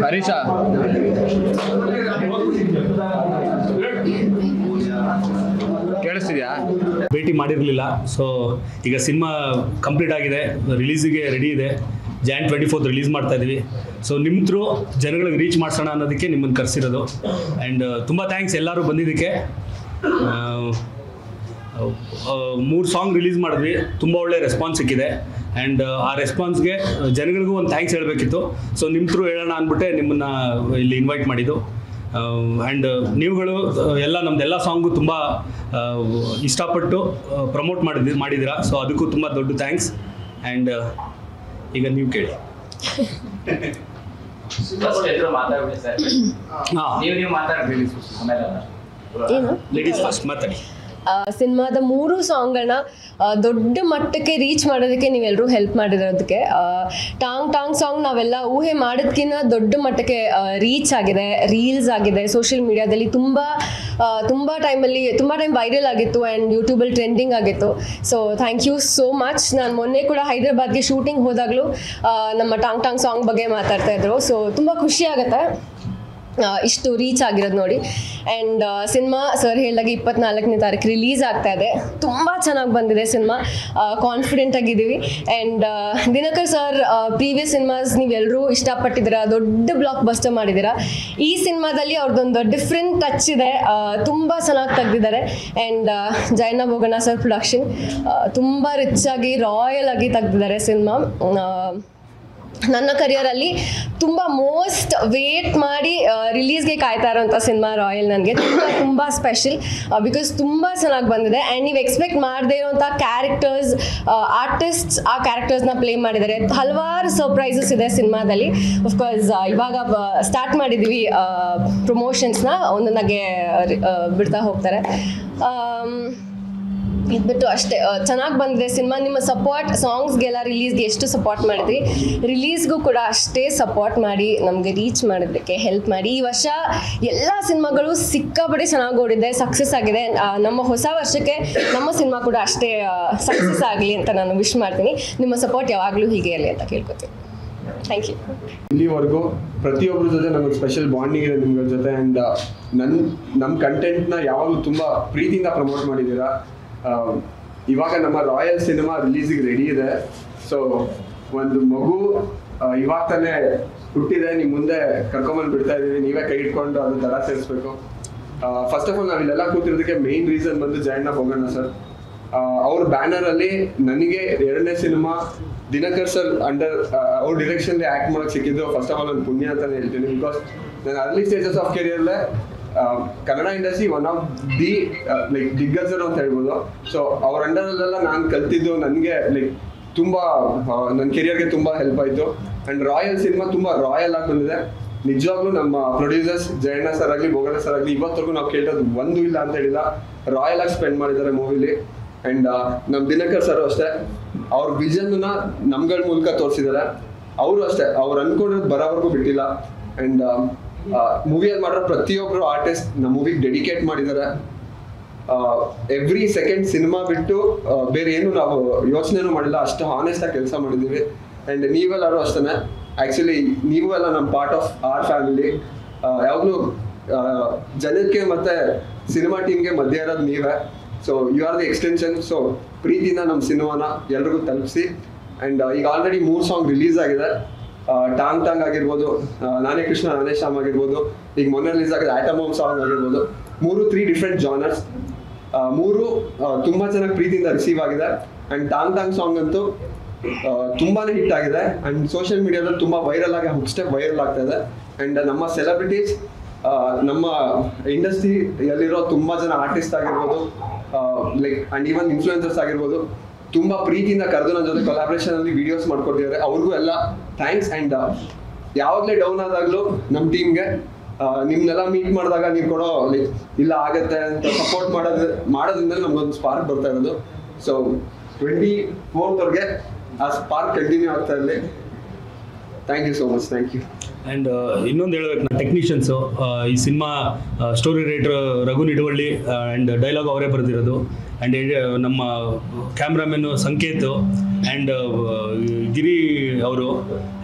ಹರೀಶಾ ಕೇಳಿಸ್ತಿದ್ಯಾ? ಭೇಟಿ ಮಾಡಿರಲಿಲ್ಲ. ಸೊ ಈಗ ಸಿನಿಮಾ ಕಂಪ್ಲೀಟ್ ಆಗಿದೆ, ರಿಲೀಸಿಗೆ ರೆಡಿ ಇದೆ. Jan 24 ರಿಲೀಸ್ ಮಾಡ್ತಾ ಇದ್ದೀವಿ. ಸೊ ನಿಮ್ಮ ಥ್ರೂ ಜನಗಳಿಗೆ ರೀಚ್ ಮಾಡಿಸೋಣ ಅನ್ನೋದಕ್ಕೆ ನಿಮ್ಮನ್ನು ಕರೆಸಿರೋದು. ಆ್ಯಂಡ್ ತುಂಬ ಥ್ಯಾಂಕ್ಸ್ ಎಲ್ಲರೂ ಬಂದಿದ್ದಕ್ಕೆ. 3 ಸಾಂಗ್ ರಿಲೀಸ್ ಮಾಡಿದ್ವಿ, ತುಂಬ ಒಳ್ಳೆ ರೆಸ್ಪಾನ್ಸ್ ಸಿಕ್ಕಿದೆ. ಆ್ಯಂಡ್ ಆ ರೆಸ್ಪಾನ್ಸ್ಗೆ ಜನಗಳಿಗೂ ಒಂದು ಥ್ಯಾಂಕ್ಸ್ ಹೇಳಬೇಕಿತ್ತು. ಸೊ ನಿಮ್ಮ ಥ್ರೂ ಹೇಳೋಣ ಅಂದ್ಬಿಟ್ಟೆ ನಿಮ್ಮನ್ನು ಇಲ್ಲಿ ಇನ್ವೈಟ್ ಮಾಡಿದ್ದು. ಆ್ಯಂಡ್ ನೀವುಗಳು ಎಲ್ಲ ನಮ್ಮದೆಲ್ಲ ಸಾಂಗು ತುಂಬ ಇಷ್ಟಪಟ್ಟು ಪ್ರಮೋಟ್ ಮಾಡಿದ್ದೀರಾ. ಸೊ ಅದಕ್ಕೂ ತುಂಬ ದೊಡ್ಡ ಥ್ಯಾಂಕ್ಸ್. ಆ್ಯಂಡ್ ಈಗ ನೀವು ಕೇಳಿ. ಲೇಡೀಸ್ ಫಸ್ಟ್ ಮಾತಾಡಿ. ಸಿನಿಮಾದ 3 ಸಾಂಗ್ಗಳನ್ನ ದೊಡ್ಡ ಮಟ್ಟಕ್ಕೆ ರೀಚ್ ಮಾಡೋದಕ್ಕೆ ನೀವೆಲ್ಲರೂ ಹೆಲ್ಪ್ ಮಾಡಿರೋದಕ್ಕೆ. ಟಾಂಗ್ ಟಾಂಗ್ ಸಾಂಗ್ ನಾವೆಲ್ಲ ಊಹೆ ಮಾಡೋದಕ್ಕಿಂತ ದೊಡ್ಡ ಮಟ್ಟಕ್ಕೆ ರೀಚ್ ಆಗಿದೆ, ರೀಲ್ಸ್ ಆಗಿದೆ, ಸೋಷಿಯಲ್ ಮೀಡಿಯಾದಲ್ಲಿ ತುಂಬ ಟೈಮ್ ವೈರಲ್ ಆಗಿತ್ತು ಆ್ಯಂಡ್ ಯೂಟ್ಯೂಬಲ್ಲಿ ಟ್ರೆಂಡಿಂಗ್ ಆಗಿತ್ತು. So thank you so much. ನಾನು ಮೊನ್ನೆ ಕೂಡ ಹೈದರಾಬಾದ್ಗೆ ಶೂಟಿಂಗ್ ಹೋದಾಗಲೂ ನಮ್ಮ ಟಾಂಗ್ ಟಾಂಗ್ ಸಾಂಗ್ ಬಗ್ಗೆ ಮಾತಾಡ್ತಾ ಇದ್ರು. ಸೊ ತುಂಬ ಖುಷಿ ಆಗುತ್ತೆ ಇಷ್ಟು ರೀಚ್ ಆಗಿರೋದು ನೋಡಿ. ಆ್ಯಂಡ್ ಸಿನಿಮಾ ಸರ್ ಹೇಳಿದಾಗ 24ನೇ ತಾರೀಕು ರಿಲೀಸ್ ಆಗ್ತಾ ಇದೆ. ತುಂಬ ಚೆನ್ನಾಗಿ ಬಂದಿದೆ ಸಿನಿಮಾ, ಕಾನ್ಫಿಡೆಂಟ್ ಆಗಿದ್ದೀವಿ. And Dinakar sir previous cinemas ನೀವೆಲ್ಲರೂ ಇಷ್ಟಪಟ್ಟಿದ್ದೀರಾ, ದೊಡ್ಡ ಬ್ಲಾಕ್ ಬಸ್ಟರ್ ಮಾಡಿದ್ದೀರಾ. ಈ ಸಿನಿಮಾದಲ್ಲಿ ಅವ್ರದ್ದೊಂದು ಡಿಫ್ರೆಂಟ್ ಟಚ್ ಇದೆ, ತುಂಬ ಚೆನ್ನಾಗಿ ತೆಗ್ದಿದ್ದಾರೆ. And Jayanna Boganna sir production ತುಂಬ ರಿಚ್ ಆಗಿ ರಾಯಲ್ ಆಗಿ ತೆಗ್ದಿದ್ದಾರೆ ಸಿನಿಮಾ. ನನ್ನ ಕರಿಯರಲ್ಲಿ ತುಂಬ ಮೋಸ್ಟ್ ವೇಟ್ ಮಾಡಿ ರಿಲೀಸ್ಗೆ ಕಾಯ್ತಾ ಇರೋಂಥ ಸಿನಿಮಾ ರಾಯಲ್. ನನಗೆ ತುಂಬ ಸ್ಪೆಷಲ್ ಬಿಕಾಸ್ ತುಂಬ ಚೆನ್ನಾಗಿ ಬಂದಿದೆ. ಆ್ಯಂಡ್ ನೀವು ಎಕ್ಸ್ಪೆಕ್ಟ್ ಮಾಡದೇ ಇರೋಂಥ ಕ್ಯಾರೆಕ್ಟರ್ಸ್, ಆರ್ಟಿಸ್ಟ್ಸ್ ಆ ಕ್ಯಾರೆಕ್ಟರ್ಸ್ನ ಪ್ಲೇ ಮಾಡಿದ್ದಾರೆ. ಹಲವಾರು ಸರ್ಪ್ರೈಸಸ್ ಇದೆ ಸಿನಿಮಾದಲ್ಲಿ. ಅಫ್ಕೋರ್ಸ್ ಇವಾಗ ಸ್ಟಾರ್ಟ್ ಮಾಡಿದ್ದೀವಿ ಪ್ರಮೋಷನ್ಸ್ನ, ಒಂದೊಂದಾಗೆ ಬಿಡ್ತಾ ಹೋಗ್ತಾರೆ. ಇದ್ಬಿಟ್ಟು ಅಷ್ಟೇ ಚೆನ್ನಾಗಿ ಬಂದಿದೆ ಸಿನಿಮಾ. ನಿಮ್ಮ ಸಪೋರ್ಟ್ ಸಾಂಗ್ಸ್ಗೆಲ್ಲ ರಿಲೀಸ್ಗೆ ಎಷ್ಟು ಸಪೋರ್ಟ್ ಮಾಡಿದ್ರಿ, ರಿಲೀಸ್ಗೂ ಕೂಡ ಅಷ್ಟೇ ಸಪೋರ್ಟ್ ಮಾಡಿ ನಮಗೆ ರೀಚ್ ಮಾಡೋದಕ್ಕೆ ಹೆಲ್ಪ್ ಮಾಡಿ. ಈ ವರ್ಷ ಎಲ್ಲ ಸಿನಿಮಾಗಳು ಸಿಕ್ಕಾಪಟ್ಟೆ ಚೆನ್ನಾಗಿ ಓಡಿದೆ, ಸಕ್ಸಸ್ ಆಗಿದೆ. ನಮ್ಮ ಹೊಸ ವರ್ಷಕ್ಕೆ ನಮ್ಮ ಸಿನಿಮಾ ಕೂಡ ಅಷ್ಟೇ ಸಕ್ಸಸ್ ಆಗಲಿ ಅಂತ ನಾನು ವಿಶ್ ಮಾಡ್ತೀನಿ. ನಿಮ್ಮ ಸಪೋರ್ಟ್ ಯಾವಾಗಲೂ ಹೀಗೆ ಇರಲಿ ಅಂತ ಕೇಳ್ಕೊತೀನಿ. Thank you. ಇಲ್ಲಿವರೆಗೂ ಪ್ರತಿಯೊಬ್ಬರ ಜೊತೆ ನಮಗೆ ಸ್ಪೆಷಲ್ ಬಾಂಡಿಂಗ್ ಇದೆ ನಿಮ್ಗಳ ಜೊತೆ. ಆ್ಯಂಡ್ ನಮ್ಮ ಕಂಟೆಂಟ್ನ ಯಾವಾಗಲೂ ತುಂಬ ಪ್ರೀತಿಯಿಂದ ಪ್ರಮೋಟ್ ಮಾಡಿದ್ದೀರಾ. ಇವಾಗ ನಮ್ಮ ರಾಯಲ್ ಸಿನಿಮಾ ರಿಲೀಸಿಗೆ ರೆಡಿ ಇದೆ. ಸೊ ಒಂದು ಮಗು ಇವಾಗ ತಾನೇ ಹುಟ್ಟಿದೆ, ನಿಮ್ಮ ಮುಂದೆ ಕರ್ಕೊಂಬಂದು ಬಿಡ್ತಾ ಇದ್ದೀವಿ. ನೀವೇ ಕೈ ಇಟ್ಕೊಂಡು ಅದು ದಡ ಸೇರಿಸ್ಬೇಕು. ಫಸ್ಟ್ ಆಫ್ ಆಲ್ ನಾವಿಲ್ಲೆಲ್ಲ ಕೂತಿರೋದಕ್ಕೆ ಮೇನ್ ರೀಸನ್ ಬಂದು ಜಯಣ್ಣ ಬೋಗಣ್ಣ ಸರ್. ಅವ್ರ ಬ್ಯಾನರಲ್ಲಿ ನನಗೆ 2ನೇ ಸಿನಿಮಾ ದಿನಕರ್ ಸರ್ ಅಂಡರ್ ಅವ್ರ ಡಿರೆಕ್ಷನ್ಲಿ ಆ್ಯಕ್ಟ್ ಮಾಡೋಕ್ಕೆ ಸಿಕ್ಕಿದ್ದು ಫಸ್ಟ್ ಆಫ್ ಆಲ್ ಒಂದು ಪುಣ್ಯ ಅಂತಲೇ ಹೇಳ್ತೀನಿ. ಬಿಕಾಸ್ ನಾನು ಅರ್ಲಿ ಸ್ಟೇಜಸ್ ಆಫ್ ಕೆರಿಯರ್ಲೆ Kannada industry one of the like ದಿಗ್ಗಜರು ಅಂತ ಹೇಳ್ಬೋದು. ಸೊ ಅವ್ರ ಅಂಡರಲ್ಲೆಲ್ಲ ನಾನು ಕಲ್ತಿದ್ದು ನನಗೆ ಲೈಕ್ ತುಂಬ ನನ್ನ ಕೆರಿಯರ್ಗೆ ತುಂಬ ಹೆಲ್ಪ್ ಆಯಿತು. ಆ್ಯಂಡ್ ರಾಯಲ್ ಸಿನಿಮಾ ತುಂಬ ರಾಯಲ್ ಆಗಿ ಬಂದಿದೆ. ನಿಜವಾಗ್ಲೂ ನಮ್ಮ ಪ್ರೊಡ್ಯೂಸರ್ಸ್ ಜಯಣ್ಣ ಸರ್ ಆಗಲಿ ಬೋಗಣ್ಣ ಸರ್ ಆಗಲಿ ಇವತ್ತರೆಗೂ ನಾವು ಕೇಳೋದು ಒಂದು ಇಲ್ಲ ಅಂತ ಹೇಳಿಲ್ಲ, ರಾಯಲ್ ಆಗಿ ಸ್ಪೆಂಡ್ ಮಾಡಿದ್ದಾರೆ ಮೂವಿಲಿ. ಆ್ಯಂಡ್ ನಮ್ಮ ದಿನಕರ್ ಸರ್ ಅಷ್ಟೇ ಅವ್ರ ವಿಷನ್ನ ನಮ್ಗಳ ಮೂಲಕ ತೋರಿಸಿದ್ದಾರೆ. ಅವರು ಅಷ್ಟೇ ಅವ್ರು ಅನ್ಕೊಂಡಿರೋದು ಬರೋವರೆಗೂ ಬಿಟ್ಟಿಲ್ಲ. ಆ್ಯಂಡ್ ಮೂವಿಯಲ್ಲಿ ಮಾಡಿರೋ ಪ್ರತಿಯೊಬ್ಬರು ಆರ್ಟಿಸ್ಟ್ ನಮ್ಮ ಮೂವಿಗೆ ಡೆಡಿಕೇಟ್ ಮಾಡಿದ್ದಾರೆ. ಎವ್ರಿ ಸೆಕೆಂಡ್ ಸಿನಿಮಾ ಬಿಟ್ಟು ಬೇರೆ ಏನು ನಾವು ಯೋಚನೆನೂ ಮಾಡಿಲ್ಲ, ಅಷ್ಟು ಹಾನೆಸ್ಟಾಗಿ ಕೆಲಸ ಮಾಡಿದ್ದೀವಿ. ಆ್ಯಂಡ್ ನೀವೆಲ್ಲರೂ ಅಷ್ಟೇ. ಆ್ಯಕ್ಚುಲಿ ನೀವು ಎಲ್ಲ ನಮ್ಮ ಪಾರ್ಟ್ ಆಫ್ ಆರ್ ಫ್ಯಾಮಿಲಿ. ಯಾವಾಗಲೂ ಜನಕ್ಕೆ ಮತ್ತು ಸಿನಿಮಾ ಟೀಮ್ಗೆ ಮಧ್ಯೆ ಇರೋದು ನೀವೇ. So you are the extension. So ಪ್ರೀತಿನ ನಮ್ಮ ಸಿನಿಮಾನ ಎಲ್ರಿಗೂ ತಲುಪಿಸಿ. ಆ್ಯಂಡ್ ಈಗ ಆಲ್ರೆಡಿ 3 ಸಾಂಗ್ ರಿಲೀಸ್ ಆಗಿದೆ. ಟಾಂಗ್ ಟಾಂಗ್ ಆಗಿರ್ಬೋದು, ನಾನೇ ಕೃಷ್ಣ ನಾನೇ ಶ್ಯಾಮ್ ಆಗಿರ್ಬೋದು, ಈಗ ಮೊನ್ನೆ ರಿಲೀಸ್ ಆಗಿದೆ ಆಟಮ್ ಬಾಂಬ್ ಸಾಂಗ್ ಆಗಿರ್ಬೋದು. 3 ಡಿಫ್ರೆಂಟ್ ಜಾನರ್ಸ್, 3 ತುಂಬ ಚೆನ್ನಾಗಿ ಪ್ರೀತಿಯಿಂದ ರಿಸೀವ್ ಆಗಿದೆ. ಆ್ಯಂಡ್ ಟಾಂಗ್ ಟಾಂಗ್ ಸಾಂಗ್ ಅಂತೂ ತುಂಬಾ ಹಿಟ್ ಆಗಿದೆ. ಆ್ಯಂಡ್ ಸೋಷಿಯಲ್ ಮೀಡಿಯಾದಲ್ಲಿ ತುಂಬ ವೈರಲ್ ಆಗಿ ಹುಕ್ ಸ್ಟೆಪ್ ವೈರಲ್ ಆಗ್ತಾ ಇದೆ. ಆ್ಯಂಡ್ ನಮ್ಮ ಸೆಲೆಬ್ರಿಟೀಸ್, ನಮ್ಮ ಇಂಡಸ್ಟ್ರಿಯಲ್ಲಿರೋ ತುಂಬ ಜನ ಆರ್ಟಿಸ್ಟ್ ಆಗಿರ್ಬೋದು, ಲೈಕ್ ಆ್ಯಂಡ್ ಈವನ್ ಇನ್ಫ್ಲುಯೆನ್ಸರ್ಸ್ ಆಗಿರ್ಬೋದು, ತುಂಬ ಪ್ರೀತಿಯಿಂದ ಕರೆದು ನನ್ನ ಜೊತೆ ಕೊಲಾಬ್ರೇಷನ್ ಅಲ್ಲಿ ವಿಡಿಯೋಸ್ ಮಾಡ್ಕೊಟ್ಟಿದ್ದಾರೆ. ಅವ್ರಿಗೂ ಎಲ್ಲ ಥ್ಯಾಂಕ್ಸ್. ಆ್ಯಂಡ್ ಯಾವಾಗಲೇ ಡೌನ್ ಆದಾಗಲೂ ನಮ್ಮ ಟೀಮ್ಗೆ ನಿಮ್ನೆಲ್ಲ ಮೀಟ್ ಮಾಡಿದಾಗ ನೀವು ಕೊಡೋ ಲೈಕ್ ಇಲ್ಲ ಆಗತ್ತೆ ಅಂತ ಸಪೋರ್ಟ್ ಮಾಡೋದ್ರಿಂದ ನಮ್ಗೊಂದು ಸ್ಪಾರ್ಕ್ ಬರ್ತಾ ಇರೋದು. ಸೊ 24th ಆ ಸ್ಪಾರ್ಕ್ ಕಂಟಿನ್ಯೂ ಆಗ್ತಾ ಇರಲಿ. Thank you so much. Thank you. And ಇನ್ನೊಂದು ಹೇಳ್ಬೇಕು, ನಾನು ಟೆಕ್ನಿಷಿಯನ್ಸು ಈ cinema story writer Raghu Nidavalli and dialogue ಅವರೇ ಬರೆದಿರೋದು. ಆ್ಯಂಡ್ ನಮ್ಮ ಕ್ಯಾಮ್ರಾಮನ್ನು ಸಂಕೇತ್ ಆ್ಯಂಡ್ ಗಿರಿ ಅವರು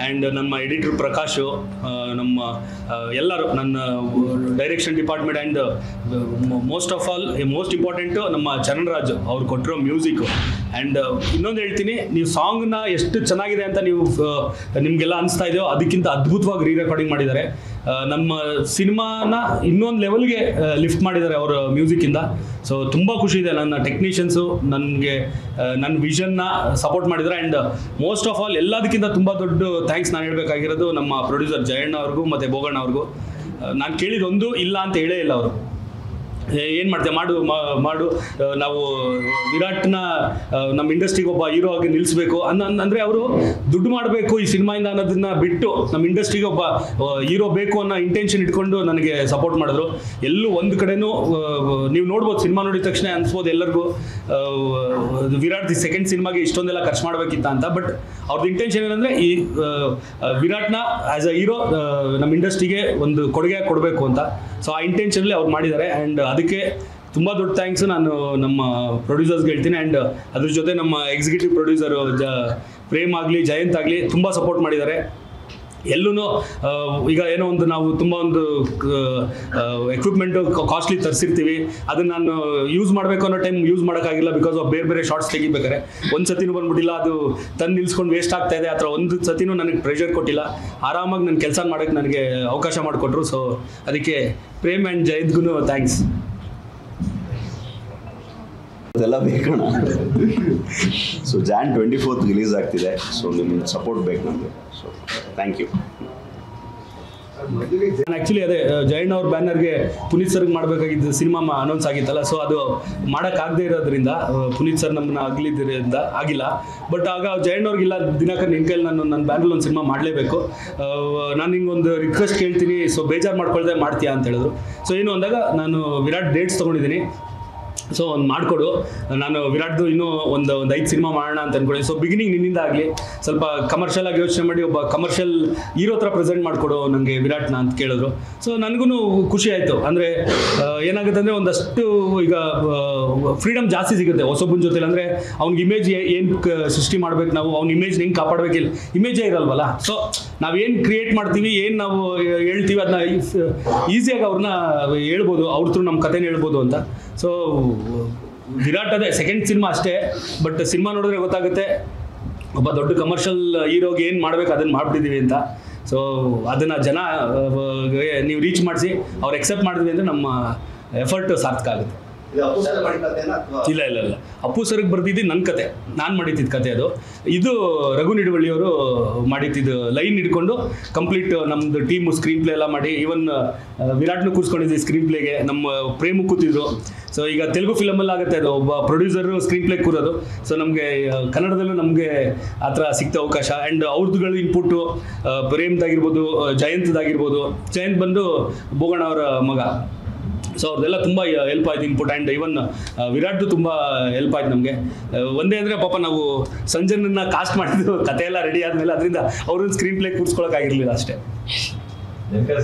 ಆ್ಯಂಡ್ ನಮ್ಮ ಎಡಿಟರ್ ಪ್ರಕಾಶು, ನಮ್ಮ ಎಲ್ಲರೂ, ನನ್ನ direction department and most of all most important ನಮ್ಮ ಚರಣ್ರಾಜ್ ಅವ್ರು ಕೊಟ್ಟಿರೋ ಮ್ಯೂಸಿಕ್ಕು. ಆ್ಯಂಡ್ ಇನ್ನೊಂದು ಹೇಳ್ತೀನಿ, ನೀವು ಸಾಂಗ್ನ ಎಷ್ಟು ಚೆನ್ನಾಗಿದೆ ಅಂತ ನೀವು ನಿಮಗೆಲ್ಲ ಅನಿಸ್ತಾ ಇದೆಯೋ ಅದಕ್ಕಿಂತ ಅದ್ಭುತವಾಗಿ ರೆಕಾರ್ಡಿಂಗ್ ಮಾಡಿದ್ದಾರೆ. ನಮ್ಮ ಸಿನಿಮಾನ ಇನ್ನೊಂದು ಲೆವೆಲ್ಗೆ ಲಿಫ್ಟ್ ಮಾಡಿದ್ದಾರೆ ಅವರ ಮ್ಯೂಸಿಕ್ಕಿಂದ. ಸೊ ತುಂಬ ಖುಷಿ ಇದೆ. ನನ್ನ ಟೆಕ್ನಿಷಿಯನ್ಸು ನನಗೆ ನನ್ನ ವಿಷನ್ನ ಸಪೋರ್ಟ್ ಮಾಡಿದ್ದಾರೆ. ಆ್ಯಂಡ್ ಮೋಸ್ಟ್ ಆಫ್ ಆಲ್ ಎಲ್ಲದಕ್ಕಿಂತ ತುಂಬ ದೊಡ್ಡ ಥ್ಯಾಂಕ್ಸ್ ನಾನು ಹೇಳಬೇಕಾಗಿರೋದು ನಮ್ಮ ಪ್ರೊಡ್ಯೂಸರ್ ಜಯಣ್ಣ ಅವ್ರಿಗೂ ಮತ್ತು ಭೋಗಣ್ಣ ಅವ್ರಿಗೂ. ನಾನು ಕೇಳಿದೊಂದು ಇಲ್ಲ ಅಂತ ಹೇಳೇ ಇಲ್ಲ ಅವರು. ಏನು ಮಾಡ್ತೇವೆ ಮಾಡು ನಾವು ವಿರಾಟ್ನ ನಮ್ಮ ಇಂಡಸ್ಟ್ರಿಗೆ ಒಬ್ಬ ಹೀರೋ ಆಗಿ ನಿಲ್ಲಿಸ್ಬೇಕು ಅಂದರೆ ಅವರು ದುಡ್ಡು ಮಾಡಬೇಕು ಈ ಸಿನಿಮಾಯಿಂದ ಅನ್ನೋದನ್ನ ಬಿಟ್ಟು ನಮ್ಮ ಇಂಡಸ್ಟ್ರಿಗೆ ಒಬ್ಬ ಹೀರೋ ಬೇಕು ಅನ್ನೋ ಇಂಟೆನ್ಷನ್ ಇಟ್ಕೊಂಡು ನನಗೆ ಸಪೋರ್ಟ್ ಮಾಡಿದ್ರು. ಎಲ್ಲೂ ಒಂದು ಕಡೆನೂ ನೀವು ನೋಡ್ಬೋದು, ಸಿನಿಮಾ ನೋಡಿದ ತಕ್ಷಣ ಅನ್ಸ್ಬೋದು ಎಲ್ಲರಿಗೂ ವಿರಾಟ್ ಸೆಕೆಂಡ್ ಸಿನಿಮಾಗೆ ಇಷ್ಟೊಂದೆಲ್ಲ ಖರ್ಚು ಮಾಡಬೇಕಿತ್ತ ಅಂತ. ಬಟ್ ಅವ್ರದ್ದು ಇಂಟೆನ್ಷನ್ ಏನಂದರೆ ಈ ವಿರಾಟ್ನ ಆ್ಯಸ್ ಅ ಹೀರೋ ನಮ್ಮ ಇಂಡಸ್ಟ್ರಿಗೆ ಒಂದು ಕೊಡುಗೆ ಕೊಡಬೇಕು ಅಂತ. ಸೊ ಆ ಇಂಟೆನ್ಷನಲ್ಲಿ ಅವ್ರು ಮಾಡಿದ್ದಾರೆ. ಆ್ಯಂಡ್ ಅದಕ್ಕೆ ತುಂಬ ದೊಡ್ಡ ಥ್ಯಾಂಕ್ಸ್ ನಾನು ನಮ್ಮ ಪ್ರೊಡ್ಯೂಸರ್ಸ್ಗೆ ಹೇಳ್ತೀನಿ. ಆ್ಯಂಡ್ ಅದ್ರ ಜೊತೆ ನಮ್ಮ ಎಕ್ಸಿಕ್ಯೂಟಿವ್ ಪ್ರೊಡ್ಯೂಸರು ಪ್ರೇಮ್ ಆಗಲಿ ಜಯಂತ್ ಆಗಲಿ ತುಂಬ ಸಪೋರ್ಟ್ ಮಾಡಿದ್ದಾರೆ. ಎಲ್ಲೂ ಈಗ ಏನೋ ಒಂದು ನಾವು ತುಂಬ ಒಂದು ಎಕ್ವಿಪ್ಮೆಂಟು ಕಾಸ್ಟ್ಲಿ ತರಿಸಿರ್ತೀವಿ, ಅದನ್ನು ನಾನು ಯೂಸ್ ಮಾಡಬೇಕು ಅನ್ನೋ ಟೈಮ್ ಯೂಸ್ ಮಾಡೋಕ್ಕಾಗಿಲ್ಲ ಬಿಕಾಸ್ ಆಫ್ ಬೇರೆ ಶಾರ್ಟ್ಸ್ ತೆಗಿಬೇಕಾರೆ ಒಂದು ಸತಿನೂ ಬಂದ್ಬಿಟ್ಟಿಲ್ಲ, ಅದು ತಂದು ನಿಲ್ಸ್ಕೊಂಡು ವೇಸ್ಟ್ ಆಗ್ತಾ ಇದೆ. ಆ ಥರ ಒಂದು ಸತಿನೂ ನನಗೆ ಪ್ರೆಷರ್ ಕೊಟ್ಟಿಲ್ಲ, ಆರಾಮಾಗಿ ನನ್ನ ಕೆಲಸ ಮಾಡೋಕ್ಕೆ ನನಗೆ ಅವಕಾಶ ಮಾಡಿಕೊಟ್ರು. ಸೊ ಅದಕ್ಕೆ ಪ್ರೇಮ್ ಆ್ಯಂಡ್ ಜಯಂತ್ಗೂ ಥ್ಯಾಂಕ್ಸ್. ಅದೆಲ್ಲ ಬೇಕಣ್ಣ. ಸೊ ಜಾನ್ 24th ರಿಲೀಸ್ ಆಗ್ತಿದೆ. ಸೊ ನಿಮ್ಮ ಸಪೋರ್ಟ್ ಬೇಕು ನಮಗೆ. So thank you. ನಾನು ಆ್ಯಕ್ಚುಲಿ ಅದೇ ಜಯಣ್ಣ ಅವ್ರ ಬ್ಯಾನರ್ಗೆ ಪುನೀತ್ ಸರ್ಗೆ ಮಾಡಬೇಕಾಗಿದ್ದು ಸಿನಿಮಾ ಅನೌನ್ಸ್ ಆಗಿತ್ತಲ್ಲ. ಸೊ ಅದು ಮಾಡೋಕ್ಕಾಗದೇ ಇರೋದ್ರಿಂದ ಪುನೀತ್ ಸರ್ ನಮ್ಮನ್ನ ಆಗಲಿದ್ದರಿಂದ ಆಗಿಲ್ಲ. ಬಟ್ ಆಗ ಜಯಣ್ಣ ಅವ್ರಿಗಿಲ್ಲ, ದಿನಕರ್ ನಿನ್ನ ಕೈಲಿ ನನ್ನ ಬ್ಯಾನರ್ಲಿ ಒಂದು ಸಿನಿಮಾ ಮಾಡಲೇಬೇಕು, ನಾನು ನಿಂಗೊಂದು ರಿಕ್ವೆಸ್ಟ್ ಕೇಳ್ತೀನಿ, ಸೊ ಬೇಜಾರು ಮಾಡ್ಕೊಳ್ದೆ ಮಾಡ್ತೀಯಾ ಅಂತ ಹೇಳಿದ್ರು. ಸೊ ಏನು ಅಂದಾಗ ನಾನು ವಿರಾಟ್ ಡೇಟ್ಸ್ ತೊಗೊಂಡಿದ್ದೀನಿ, ಸೊ ಒಂದು ಮಾಡಿಕೊಡು, ನಾನು ವಿರಾಟ್ದು ಇನ್ನೂ ಒಂದು 5 ಸಿನಿಮಾ ಮಾಡೋಣ ಅಂತ ಅಂದ್ಕೊಳ್ಳಿ. ಸೊ ಬಿಗಿನಿಂಗ್ ನಿನ್ನಿಂದ ಆಗಲಿ, ಸ್ವಲ್ಪ ಕಮರ್ಷಿಯಲ್ ಆಗಿ ಯೋಚನೆ ಮಾಡಿ ಒಬ್ಬ ಕಮರ್ಷಿಯಲ್ ಹೀರೋ ಥರ ಪ್ರೆಸೆಂಟ್ ಮಾಡಿಕೊಡು ನನಗೆ ವಿರಾಟ್ನ ಅಂತ ಕೇಳಿದ್ರು. ಸೊ ನನಗೂ ಖುಷಿ ಆಯಿತು. ಅಂದರೆ ಏನಾಗುತ್ತೆ ಅಂದರೆ ಒಂದಷ್ಟು ಈಗ ಫ್ರೀಡಮ್ ಜಾಸ್ತಿ ಸಿಗುತ್ತೆ ಹೊಸೊಬ್ಬನ ಜೊತೆಲಿ. ಅಂದರೆ ಅವ್ನಿಗೆ ಇಮೇಜ್ ಏನು ಸೃಷ್ಟಿ ಮಾಡ್ಬೇಕು, ನಾವು ಅವ್ನ ಇಮೇಜ್ನ ಹೆಂಗೆ ಕಾಪಾಡಬೇಕಿಲ್ಲ, ಇಮೇಜೇ ಇರಲ್ವಲ್ಲ. ಸೊ ನಾವೇನು ಕ್ರಿಯೇಟ್ ಮಾಡ್ತೀವಿ, ಏನು ನಾವು ಹೇಳ್ತೀವಿ, ಅದನ್ನ ಈಸಿಯಾಗಿ ಅವ್ರನ್ನ ಹೇಳ್ಬೋದು, ಅವ್ರ ಥ್ರೂ ನಮ್ಮ ಕಥೆನ ಹೇಳ್ಬೋದು ಅಂತ. ಸೊ ವಿರಾಟ್ ಅದೇ ಸೆಕೆಂಡ್ ಸಿನಿಮಾ ಅಷ್ಟೇ, ಬಟ್ ಸಿನಿಮಾ ನೋಡಿದ್ರೆ ಗೊತ್ತಾಗುತ್ತೆ ಒಬ್ಬ ದೊಡ್ಡ ಕಮರ್ಷಿಯಲ್ ಹೀರೋಗೆ ಏನು ಮಾಡ್ಬೇಕು ಅದನ್ನು ಮಾಡಿಬಿಟ್ಟಿದ್ದೀವಿ ಅಂತ. ಸೊ ಅದನ್ನು ಜನ ನೀವು ರೀಚ್ ಮಾಡಿಸಿ ಅವ್ರು ಎಕ್ಸೆಪ್ಟ್ ಮಾಡಿದ್ವಿ ಅಂದರೆ ನಮ್ಮ ಎಫರ್ಟ್ ಸಾರ್ಥಕ ಆಗುತ್ತೆ. ಇಲ್ಲ ಇಲ್ಲ ಇಲ್ಲ, ಅಪ್ಪು ಸರ್ಗೆ ಬರ್ದಿದ್ದು ನನ್ನ ಕತೆ, ನಾನು ಮಾಡಿದ್ದಿದ್ದು ಕತೆ ಅದು. ಇದು ರಘು ನಿಡುವಳ್ಳಿಯವರು ಮಾಡಿದ್ದು ಲೈನ್ ಹಿಡ್ಕೊಂಡು ಕಂಪ್ಲೀಟ್ ನಮ್ಮದು ಟೀಮು ಸ್ಕ್ರೀನ್ ಪ್ಲೇ ಎಲ್ಲ ಮಾಡಿ, ಈವನ್ ವಿರಾಟ್ನು ಕೂರಿಸ್ಕೊಂಡಿದ್ವಿ ಸ್ಕ್ರೀನ್ ಪ್ಲೇಗೆ, ನಮ್ಮ ಪ್ರೇಮು ಕೂತಿದ್ರು. ಸೊ ಈಗ ತೆಲುಗು ಫಿಲಮಲ್ಲಿ ಆಗುತ್ತೆ ಅದು, ಒಬ್ಬ ಪ್ರೊಡ್ಯೂಸರು ಸ್ಕ್ರೀನ್ ಪ್ಲೇ ಕೂರೋದು. ಸೊ ನಮಗೆ ಕನ್ನಡದಲ್ಲೂ ನಮಗೆ ಆ ಥರ ಸಿಕ್ತ ಅವಕಾಶ. ಆ್ಯಂಡ್ ಅವ್ರದ್ದುಗಳು ಇನ್ಪುಟ್ಟು ಪ್ರೇಮ್ದಾಗಿರ್ಬೋದು, ಜಯಂತ್ದಾಗಿರ್ಬೋದು. ಜಯಂತ್ ಬಂದು ಭೋಗಣ್ಣ ಅವರ ಮಗ. ಸೊ ಅವ್ರದ್ದೆಲ್ಲ ತುಂಬ ಹೆಲ್ಪ್ ಆಯ್ತು ಇನ್ಪುಟ್. ಆ್ಯಂಡ್ ಇವನ್ ವಿರಾಟ್ದು ತುಂಬ ಹೆಲ್ಪ್ ಆಯ್ತು ನಮಗೆ. ಒಂದೇ ಅಂದರೆ ಪಾಪ ನಾವು ಸಂಜನನ್ನ ಕಾಸ್ಟ್ ಮಾಡಿದ್ದು ಕತೆ ಎಲ್ಲ ರೆಡಿ ಆದಮೇಲೆ, ಅದರಿಂದ ಅವ್ರನ್ನ ಸ್ಕ್ರೀನ್ ಪ್ಲೇ ಕೂರಿಸ್ಕೊಳಕ್ಕಾಗಿರಲಿಲ್ಲ ಅಷ್ಟೇ.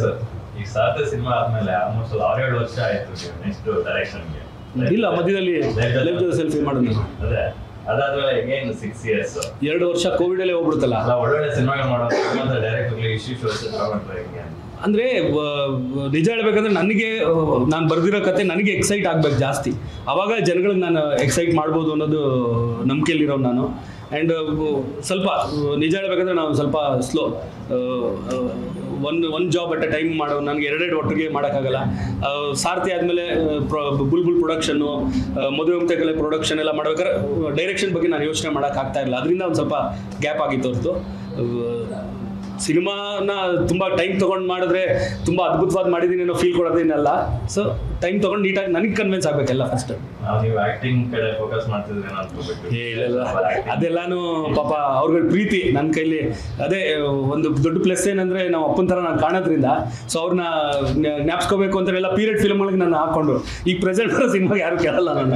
ಸರ್ ಈಗ ಸಾರ್ಥಕ್ ಸಿನಿಮಾ ಆದ್ಮೇಲೆ ಆಲ್ಮೋಸ್ಟ್ 6-7 ವರ್ಷ ಆಯ್ತು ನೆಕ್ಸ್ಟ್ ಡೈರೆಕ್ಷನ್ಗೆ. ಇಲ್ಲ, ಮಧ್ಯದಲ್ಲಿ ಲೈಫ್ ಜೊತೆ ಸೆಲ್ಫಿ ಮಾಡೋದು. ಅದೇ ಅದಾದ್ಮೇಲೆ again 6 years 2 ವರ್ಷ ಕೋವಿಡಲ್ಲೇ ಹೋಗ್ಬಿಡುತ್ತಲ್ಲ. ಒಳ್ಳೊಳ್ಳೆ ಸಿನಿಮಾಗಳು ಮಾಡೋದು ಡೈರೆಕ್ಟ್ಲಿ ಇಶ್ಯೂಸ್ ಅಂದರೆ ನಿಜ ಹೇಳ್ಬೇಕಂದ್ರೆ ನನಗೆ ನಾನು ಬರೆದಿರೋ ಕತೆ ನನಗೆ ಎಕ್ಸೈಟ್ ಆಗ್ಬೇಕು ಜಾಸ್ತಿ, ಆವಾಗ ಜನಗಳಿಗೆ ನಾನು ಎಕ್ಸೈಟ್ ಮಾಡ್ಬೋದು ಅನ್ನೋದು ನಂಬಿಕೆಯಲ್ಲಿರೋ ನಾನು. ಆ್ಯಂಡ್ ಸ್ವಲ್ಪ ನಿಜ ಹೇಳ್ಬೇಕಂದ್ರೆ ನಾವು ಸ್ವಲ್ಪ ಸ್ಲೋ, ಒಂದು ಜಾಬ್ ಅಟ್ ಎ ಟೈಮ್ ಮಾಡೋ, ನನಗೆ 2 ಒಟ್ಟಿಗೆ ಮಾಡೋಕ್ಕಾಗಲ್ಲ. ಸಾರ್ಥಿ ಆದಮೇಲೆ ಬುಲ್ಬುಲ್ ಪ್ರೊಡಕ್ಷನ್ನು, ಮದುವೆ ಮುಕ್ತಕಲೆ ಪ್ರೊಡಕ್ಷನ್ ಎಲ್ಲ ಮಾಡ್ಬೇಕಾದ್ರೆ ಡೈರೆಕ್ಷನ್ ಬಗ್ಗೆ ನಾನು ಯೋಚನೆ ಮಾಡೋಕ್ಕಾಗ್ತಾ ಇರಲಿಲ್ಲ. ಅದರಿಂದ ಒಂದು ಸ್ವಲ್ಪ ಗ್ಯಾಪ್ ಆಗಿತ್ತು ಹೊರತು. ಸಿನಿಮಾನ ತುಂಬ ಟೈಮ್ ತೊಗೊಂಡು ಮಾಡಿದ್ರೆ ತುಂಬ ಅದ್ಭುತವಾದ ಮಾಡಿದ್ದೀನಿ ಅನ್ನೋ ಫೀಲ್ ಕೊಡೋದೇನಲ್ಲ. ಸೊ ಟೈಮ್ ತೊಗೊಂಡು ನೀಟಾಗಿ ನನಗೆ ಕನ್ವಿನ್ಸ್ ಆಗಬೇಕಲ್ಲ ಫಸ್ಟ್. ನೀವು ಆಕ್ಟಿಂಗ್ ಕಡೆ ಫೋಕಸ್ ಮಾಡ್ತಿದ್ರೆ ಇಲ್ಲ, ಅದೆಲ್ಲಾನು ಪಾಪ ಅವ್ರಗಳ ಪ್ರೀತಿ ನನ್ನ ಕೈಲಿ. ಅದೇ ಒಂದು ದೊಡ್ಡ ಪ್ಲಸ್ ಏನಂದರೆ ನಾವು ಅಪ್ಪನ ಥರ ನಾನು ಕಾಣೋದ್ರಿಂದ, ಸೊ ಅವ್ರನ್ನ ಜ್ಞಾಪಿಸ್ಕೋಬೇಕು ಅಂತ ಎಲ್ಲ ಪೀರಿಯಡ್ ಫಿಲ್ಮ್ಗಳಿಗೆ ನಾನು ಹಾಕ್ಕೊಂಡು, ಈಗ ಪ್ರೆಸೆಂಟ್ ಬರೋ ಸಿನಿಮಾಗೆ ಯಾರು ಕೇಳಲ್ಲ ನನ್ನ.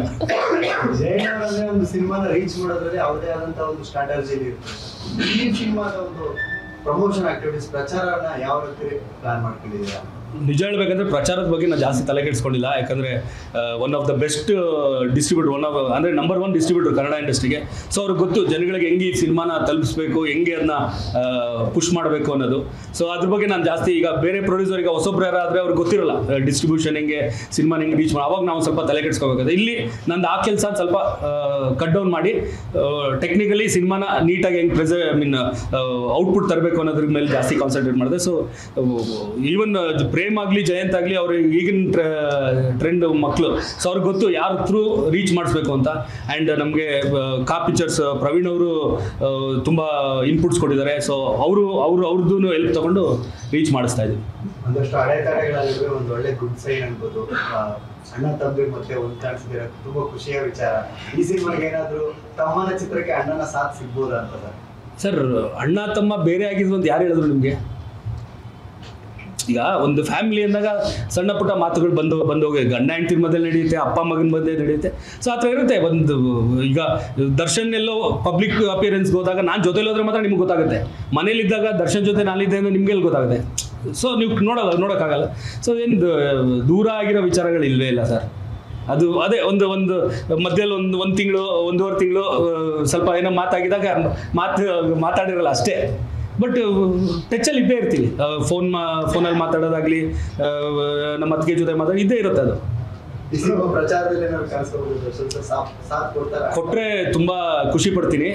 ಜಯಣ್ಣ ಒಂದು ಸಿನಿಮಾನ ರೀಚ್ ಮಾಡೋದ್ರಲ್ಲಿ ಅವ್ರದೇ ಆದಂಥ ಒಂದು ಸ್ಟ್ರಾಟಜಿ ಇರುತ್ತೆ. ಈ ಸಿನಿಮಾದ ಒಂದು ಪ್ರಮೋಷನ್ ಆಕ್ಟಿವಿಟೀಸ್, ಪ್ರಚಾರನ ಯಾವ ರೀತಿ ಪ್ಲಾನ್ ಮಾಡ್ಕೊಂಡಿದ್ದೀರಾ? ನಿಜ ಹೇಳ್ಬೇಕಂದ್ರೆ ಪ್ರಚಾರದ ಬಗ್ಗೆ ನಾನು ಜಾಸ್ತಿ ತಲೆ ಕೆಡಿಸ್ಕೊಂಡಿಲ್ಲ. ಯಾಕಂದರೆ one of the best distributor, ಅಂದರೆ ನಂಬರ್ 1 ಡಿಸ್ಟ್ರಿಬ್ಯೂಟರ್ ಕನ್ನಡ ಇಂಡಸ್ಟ್ರಿಗೆ. ಸೊ ಅವ್ರಿಗೆ ಗೊತ್ತು ಜನಗಳಿಗೆ ಹೆಂಗೆ ಈ ಸಿನಿಮಾನ ತಲುಪಿಸ್ಬೇಕು, ಹೆಂಗೆ ಅದನ್ನ ಪುಷ್ ಮಾಡಬೇಕು ಅನ್ನೋದು. ಸೊ ಅದ್ರ ಬಗ್ಗೆ ನಾನು ಜಾಸ್ತಿ ಈಗ ಬೇರೆ ಪ್ರೊಡ್ಯೂಸರ್ ಈಗ ಹೊಸೊಬ್ರು ಯಾರಾದರೆ ಅವ್ರಿಗೆ ಗೊತ್ತಿರಲ್ಲ ಡಿಸ್ಟ್ರಿಬ್ಯೂಷನ್ ಹೆಂಗೆ, ಸಿನಿಮಾನ ಹೆಂಗೆ ರೀಚ್ ಮಾಡಿ. ಅವಾಗ ನಾವು ಸ್ವಲ್ಪ ತಲೆ ಕೆಡಿಸ್ಕೋಬೇಕಾದ್ರೆ ಇಲ್ಲಿ ನಂದು ಆ ಕೆಲಸ ಸ್ವಲ್ಪ ಕಟ್ ಡೌನ್ ಮಾಡಿ ಟೆಕ್ನಿಕಲಿ ಸಿನಿಮಾನ ನೀಟಾಗಿ ಹೆಂಗೆ ಔಟ್ಪುಟ್ ತರಬೇಕು ಅನ್ನೋದ್ರ ಮೇಲೆ ಜಾಸ್ತಿ ಕಾನ್ಸಂಟ್ರೇಟ್ ಮಾಡಿದೆ. ಸೊ ಈವನ್ ಪ್ರೇಮ್ ಆಗಲಿ ಜಯಂತ್ ಆಗಲಿ ಅವ್ರ ಈಗಿನ ಟ್ರೆಂಡ್ ಮಕ್ಕಳು. ಸೊ ಅವ್ರಿಗೆ ಗೊತ್ತು ಯಾರ ಥ್ರೂ ರೀಚ್ ಮಾಡಿಸ್ಬೇಕು ಅಂತ. ಆ್ಯಂಡ್ ನಮಗೆ ಕಾ ಪಿಕ್ಚರ್ಸ್ ಪ್ರವೀಣ್ ಅವರು ತುಂಬ ಇನ್ಪುಟ್ಸ್ ಕೊಟ್ಟಿದ್ದಾರೆ. ಸೊ ಅವ್ರದ್ದು ಹೆಲ್ಪ್ ತಗೊಂಡು ರೀಚ್ ಮಾಡಿಸ್ತಾ ಇದ್ದೀವಿ. ಒಂದಷ್ಟು ಅಡೆತಡೆಗಳಲ್ಲಿ ಒಂದು ಒಳ್ಳೆ ಗುಡ್ ಸೈನ್ ಅನ್ಬೋದು. ಅಣ್ಣ ತಮ್ಮಿ ಮತ್ತೆ ಒಂದು ಕಾಣಿಸಿದ್ರೆ ತುಂಬಾ ಖುಷಿಯ ವಿಚಾರ. ಈ ಸಿನಿಮಾಗೆ ಏನಾದ್ರು ತಮ್ಮನ ಚಿತ್ರಕ್ಕೆ ಅಣ್ಣನ ಸಾಥ್ ಸಿಗ್ಬೋದಾ ಅಂತ ಸರ್? ಅಣ್ಣ ತಮ್ಮ ಬೇರೆ ಆಗಿದ್ರು ಅಂತ ಯಾರು ಹೇಳಿದ್ರು ನಿಮಗೆ? ಈಗ ಒಂದು ಫ್ಯಾಮಿಲಿ ಅಂದಾಗ ಸಣ್ಣ ಪುಟ್ಟ ಮಾತುಗಳು ಬಂದೋಗಿ ಗಂಡ ಹೆಂಡತಿ ಮಧ್ಯೆ ನಡೆಯುತ್ತೆ, ಅಪ್ಪ ಮಗನ ಮಧ್ಯೆ ನಡೆಯುತ್ತೆ. ಸೊ ಆ ಥರ ಇರುತ್ತೆ. ಒಂದು ಈಗ ದರ್ಶನ್ ಎಲ್ಲೋ ಪಬ್ಲಿಕ್ ಅಪಿಯರೆನ್ಸ್ಗೆ ಹೋದಾಗ ನಾನು ಜೊತೆಲಿ ಹೋದ್ರೆ ಮಾತ್ರ ನಿಮ್ಗೆ ಗೊತ್ತಾಗುತ್ತೆ. ಮನೇಲಿದ್ದಾಗ ದರ್ಶನ್ ಜೊತೆ ನಾನಿದ್ದೆ ಅಂದ್ರೆ ನಿಮ್ಗೆ ಎಲ್ಲಿ ಗೊತ್ತಾಗುತ್ತೆ? ಸೊ ನೀವು ನೋಡೋಕ್ಕಾಗಲ್ಲ. ಸೊ ಏನು ದೂರ ಆಗಿರೋ ವಿಚಾರಗಳು ಇಲ್ಲವೇ ಇಲ್ಲ ಸರ್. ಅದು ಅದೇ ಒಂದು ಮಧ್ಯದಲ್ಲಿ ಒಂದು ತಿಂಗಳು 1.5 ತಿಂಗಳು ಸ್ವಲ್ಪ ಏನೋ ಮಾತಾಗಿದಾಗ ಮಾತಾಡಿರಲ್ಲ ಅಷ್ಟೇ. ಬಟ್ ಟಚಲ್ಲಿ ಇದ್ದೇ ಇರ್ತೀವಿ. ಫೋನಲ್ಲಿ ಮಾತಾಡೋದಾಗಲಿ, ನಮ್ಮ ಅತ್ತಿಗೆ ಜೊತೆ ಮಾತಾಡಿ ಇದ್ದೇ ಇರುತ್ತೆ. ಅದು ಕೊಟ್ಟರೆ ತುಂಬ ಖುಷಿ ಪಡ್ತೀನಿ.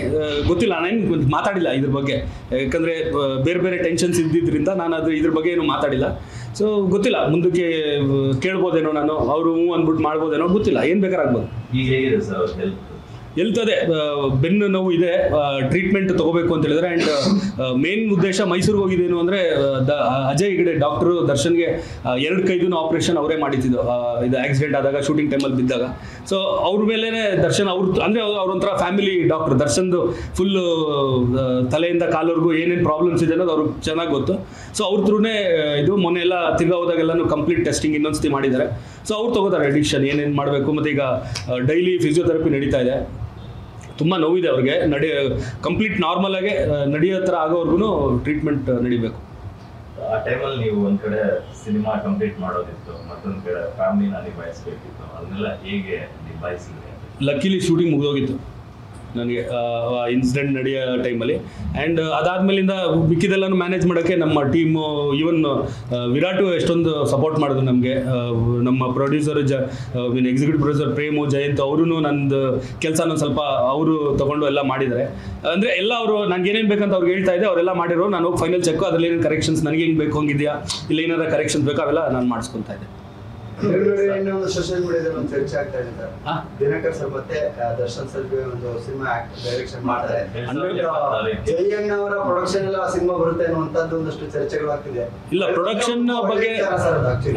ಗೊತ್ತಿಲ್ಲ, ನಾನೇನು ಮಾತಾಡಿಲ್ಲ ಇದ್ರ ಬಗ್ಗೆ. ಯಾಕಂದರೆ ಬೇರೆ ಟೆನ್ಷನ್ಸ್ ಇದ್ದಿದ್ದರಿಂದ ನಾನು ಇದ್ರ ಬಗ್ಗೆ ಏನು ಮಾತಾಡಿಲ್ಲ. ಸೊ ಗೊತ್ತಿಲ್ಲ, ಮುಂದಕ್ಕೆ ಕೇಳ್ಬೋದೇನೋ, ನಾನು ಅವರು ಅಂದ್ಬಿಟ್ಟು ಮಾಡ್ಬೋದೇನೋ, ಗೊತ್ತಿಲ್ಲ. ಏನು ಬೇಕಾರಾಗ್ಬೋದು. ಈಗ ಹೇಗಿದೆ ಸರ್ ಅವ್ರ ಹೆಲ್ತ್? ಅದೇ ಬೆನ್ನು ನೋವು ಇದೆ, ಟ್ರೀಟ್ಮೆಂಟ್ ತಗೋಬೇಕು ಅಂತ ಹೇಳಿದ್ರೆ. ಆ್ಯಂಡ್ ಮೇನ್ ಉದ್ದೇಶ ಮೈಸೂರಿಗೆ ಹೋಗಿದ್ದೇನು ಅಂದರೆ ಅಜಯ್ ಹೆಗಡೆ ಡಾಕ್ಟ್ರು ದರ್ಶನ್ಗೆ 2 ಕೈದೂ ಆಪ್ರೇಷನ್ ಅವರೇ ಮಾಡಿದ್ದು. ಇದು ಆಕ್ಸಿಡೆಂಟ್ ಆದಾಗ ಶೂಟಿಂಗ್ ಟೈಮಲ್ಲಿ ಬಿದ್ದಾಗ. ಸೊ ಅವ್ರ ಮೇಲೇ ದರ್ಶನ್ ಅವ್ರೊಂಥರ ಫ್ಯಾಮಿಲಿ ಡಾಕ್ಟ್ರು. ದರ್ಶನ್ದು ಫುಲ್ಲು ತಲೆಯಿಂದ ಕಾಲವರೆಗೂ ಏನೇನು ಪ್ರಾಬ್ಲಮ್ಸ್ ಇದೆ ಅನ್ನೋದು ಅವ್ರಿಗೆ ಚೆನ್ನಾಗಿ ಗೊತ್ತು. ಸೊ ಅವ್ರ ಥ್ರೂನೇ ಇದು ಮೊನ್ನೆ ಎಲ್ಲ ತಿರ್ಗಾ ಹೋದಾಗೆಲ್ಲನೂ ಕಂಪ್ಲೀಟ್ ಟೆಸ್ಟಿಂಗ್ ಇನ್ನೊಂದ್ಸತಿ ಮಾಡಿದ್ದಾರೆ. ಸೊ ಅವ್ರು ತಗೋತಾರೆ ಡಿಸಿಷನ್ ಏನೇನು ಮಾಡಬೇಕು. ಮತ್ತು ಈಗ ಡೈಲಿ ಫಿಸಿಯೋಥೆರಪಿ ನಡೀತಾ ಇದೆ. ತುಂಬ ನೋವಿದೆ ಅವ್ರಿಗೆ. ಕಂಪ್ಲೀಟ್ ನಾರ್ಮಲ್ ಆಗಿ ನಡೆಯೋ ಥರ ಆಗೋವರೆಗೂ ಟ್ರೀಟ್ಮೆಂಟ್ ನಡಿಬೇಕು. ಆ ಟೈಮಲ್ಲಿ ನೀವು ಒಂದ್ ಕಡೆ ಸಿನಿಮಾ ಕಂಪ್ಲೀಟ್ ಮಾಡೋದಿತ್ತು, ಮತ್ತೊಂದ್ ಕಡೆ ಫ್ಯಾಮಿಲಿನ ನಿಭಾಯಿಸ್ಬೇಕಿತ್ತು. ಅದನ್ನೆಲ್ಲ ಹೇಗೆ ನಿಭಾಯಿಸಿದ್ರೆ? ಲಕ್ಕಿಲಿ ಶೂಟಿಂಗ್ ಮುಗಿದೋಗಿತ್ತು ನನಗೆ ಇನ್ಸಿಡೆಂಟ್ ನಡೆಯೋ ಟೈಮಲ್ಲಿ. ಆ್ಯಂಡ್ ಅದಾದಮೇಲಿಂದ ಮಿಕ್ಕಿದೆಲ್ಲನೂ ಮ್ಯಾನೇಜ್ ಮಾಡೋಕ್ಕೆ ನಮ್ಮ ಟೀಮು, ಈವನ್ ವಿರಾಟು ಎಷ್ಟೊಂದು ಸಪೋರ್ಟ್ ಮಾಡಿದ್ರು ನಮಗೆ. ನಮ್ಮ producer executive producer Prem Jayanth ಅವರು ನಂದು ಕೆಲಸನ ಸ್ವಲ್ಪ ಅವರು ತೊಗೊಂಡು ಎಲ್ಲ ಮಾಡಿದ್ದಾರೆ. ಅಂದರೆ ಎಲ್ಲ ಅವರು ನನಗೆ ಏನೇನು ಬೇಕಂತ ಅವ್ರಿಗೆ ಹೇಳ್ತಾ ಇದ್ದೆ, ಅವರೆಲ್ಲ ಮಾಡಿರೋ. ನಾನು ಹೋಗಿ ಫೈನಲ್ ಚೆಕ್, ಅದರಲ್ಲಿ ಏನೇನು ಕರೆಕ್ಷನ್ಸ್ ನನಗೆ ಹೆಂಗೆ ಬೇಕು ಹಂಗಿದೆಯಾ, ಇಲ್ಲ ಏನಾರ ಕರೆಕ್ಷನ್ಸ್ ಬೇಕು, ಅವೆಲ್ಲ ನಾನು ಮಾಡಿಸ್ಕೊತಾ ಇದ್ದೆ. ಸೋಷಿಯಲ್ ಮೀಡಿಯಾದಲ್ಲಿ ಒಂದು ಚರ್ಚೆ ಆಗ್ತಾ ಇದೆ. ದಿನಕರ್ ಸರ್ ಮತ್ತೆ ದರ್ಶನ್ ಸರ್ ಒಂದು ಸಿನಿಮಾ ಡೈರೆಕ್ಷನ್ ಮಾಡ್ತಾರೆ. ಜಯಣ್ಣ ಅವರ ಪ್ರೊಡಕ್ಷನ್ ಎಲ್ಲ ಸಿನಿಮಾ ಬರುತ್ತೆ ಅನ್ನುವಂಥದ್ದು ಒಂದಷ್ಟು ಚರ್ಚೆಗಳು ಆಗ್ತಿದೆ. ಇಲ್ಲ, ಪ್ರೊಡಕ್ಷನ್ ಬಗ್ಗೆ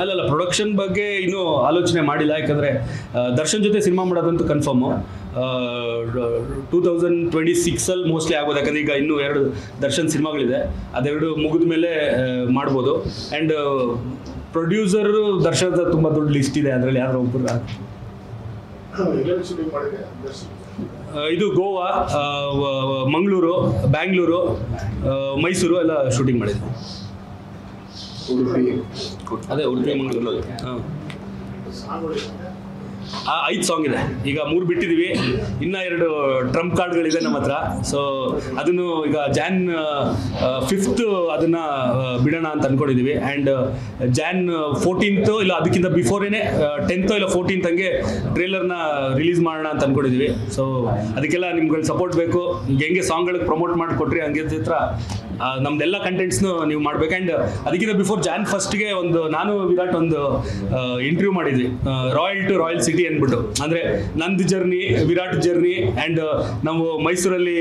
ಅಲ್ಲಲ್ಲ, ಪ್ರೊಡಕ್ಷನ್ ಬಗ್ಗೆ ಇನ್ನೂ ಆಲೋಚನೆ ಮಾಡಿಲ್ಲ. ಯಾಕಂದರೆ ದರ್ಶನ್ ಜೊತೆ ಸಿನಿಮಾ ಮಾಡೋದಂತೂ ಕನ್ಫರ್ಮು 2026 ಮೋಸ್ಟ್ಲಿ ಆಗ್ಬೋದು. ಯಾಕಂದರೆ ಈಗ ಇನ್ನೂ 2 ದರ್ಶನ್ ಸಿನಿಮಾಗಳಿದೆ, ಅದೆರಡು ಮುಗಿದ ಮೇಲೆ ಮಾಡ್ಬೋದು. ಆ್ಯಂಡ್ ಪ್ರೊಡ್ಯೂಸರ್ ದರ್ಶನದ ತುಂಬ ದೊಡ್ಡ ಲಿಸ್ಟ್ ಇದೆ, ಅದರಲ್ಲಿ ಯಾರೋ ಒಬ್ಬರು. ಇದು ಗೋವಾ, ಮಂಗಳೂರು, ಬ್ಯಾಂಗ್ಳೂರು, ಮೈಸೂರು ಎಲ್ಲ ಶೂಟಿಂಗ್ ಮಾಡಿದ್ವಿ. ಅದೇ ಉಡುಪಿ, ಮಂಗಳೂರು. ಹಾಂ, 5 ಸಾಂಗ್ ಇದೆ. ಈಗ 3 ಬಿಟ್ಟಿದ್ದೀವಿ, ಇನ್ನೂ 2 ಟ್ರಂಪ್ ಕಾರ್ಡ್ಗಳಿದೆ ನಮ್ಮ ಹತ್ರ. ಸೊ ಅದನ್ನು ಈಗ Jan 5th ಅದನ್ನು ಬಿಡೋಣ ಅಂತ ಅಂದ್ಕೊಂಡಿದ್ದೀವಿ. ಆ್ಯಂಡ್ Jan 14th ಇಲ್ಲ ಅದಕ್ಕಿಂತ ಬಿಫೋರೇನೆ 10th ಇಲ್ಲ 14th ಹಂಗೆ ಟ್ರೇಲರ್ನ ರಿಲೀಸ್ ಮಾಡೋಣ ಅಂತ ಅಂದ್ಕೊಂಡಿದ್ದೀವಿ. ಸೊ ಅದಕ್ಕೆಲ್ಲ ನಿಮ್ಗಳ ಸಪೋರ್ಟ್ ಬೇಕು. ಈಗ ಹೆಂಗೆ ಸಾಂಗ್ಗಳಿಗೆ ಪ್ರಮೋಟ್ ಮಾಡಿಕೊಟ್ರಿ ಹಂಗೆ ಚಿತ್ರ ನಮ್ದೆಲ್ಲ ಕಂಟೆಂಟ್ಸ್ನು ನೀವು ಮಾಡ್ಬೇಕು. ಆ್ಯಂಡ್ ಅದಕ್ಕಿಂತ ಬಿಫೋರ್ Jan 1st ಒಂದು ನಾನು ವಿರಾಟ್ ಒಂದು ಇಂಟರ್ವ್ಯೂ ಮಾಡಿದ್ವಿ, ರಾಯಲ್ ಟು ರಾಯಲ್ ಸಿಟಿ ಅಂದ್ಬಿಟ್ಟು. ಅಂದರೆ ನಂದು ಜರ್ನಿ, ವಿರಾಟ್ ಜರ್ನಿ. ಆ್ಯಂಡ್ ನಾವು ಮೈಸೂರಲ್ಲಿ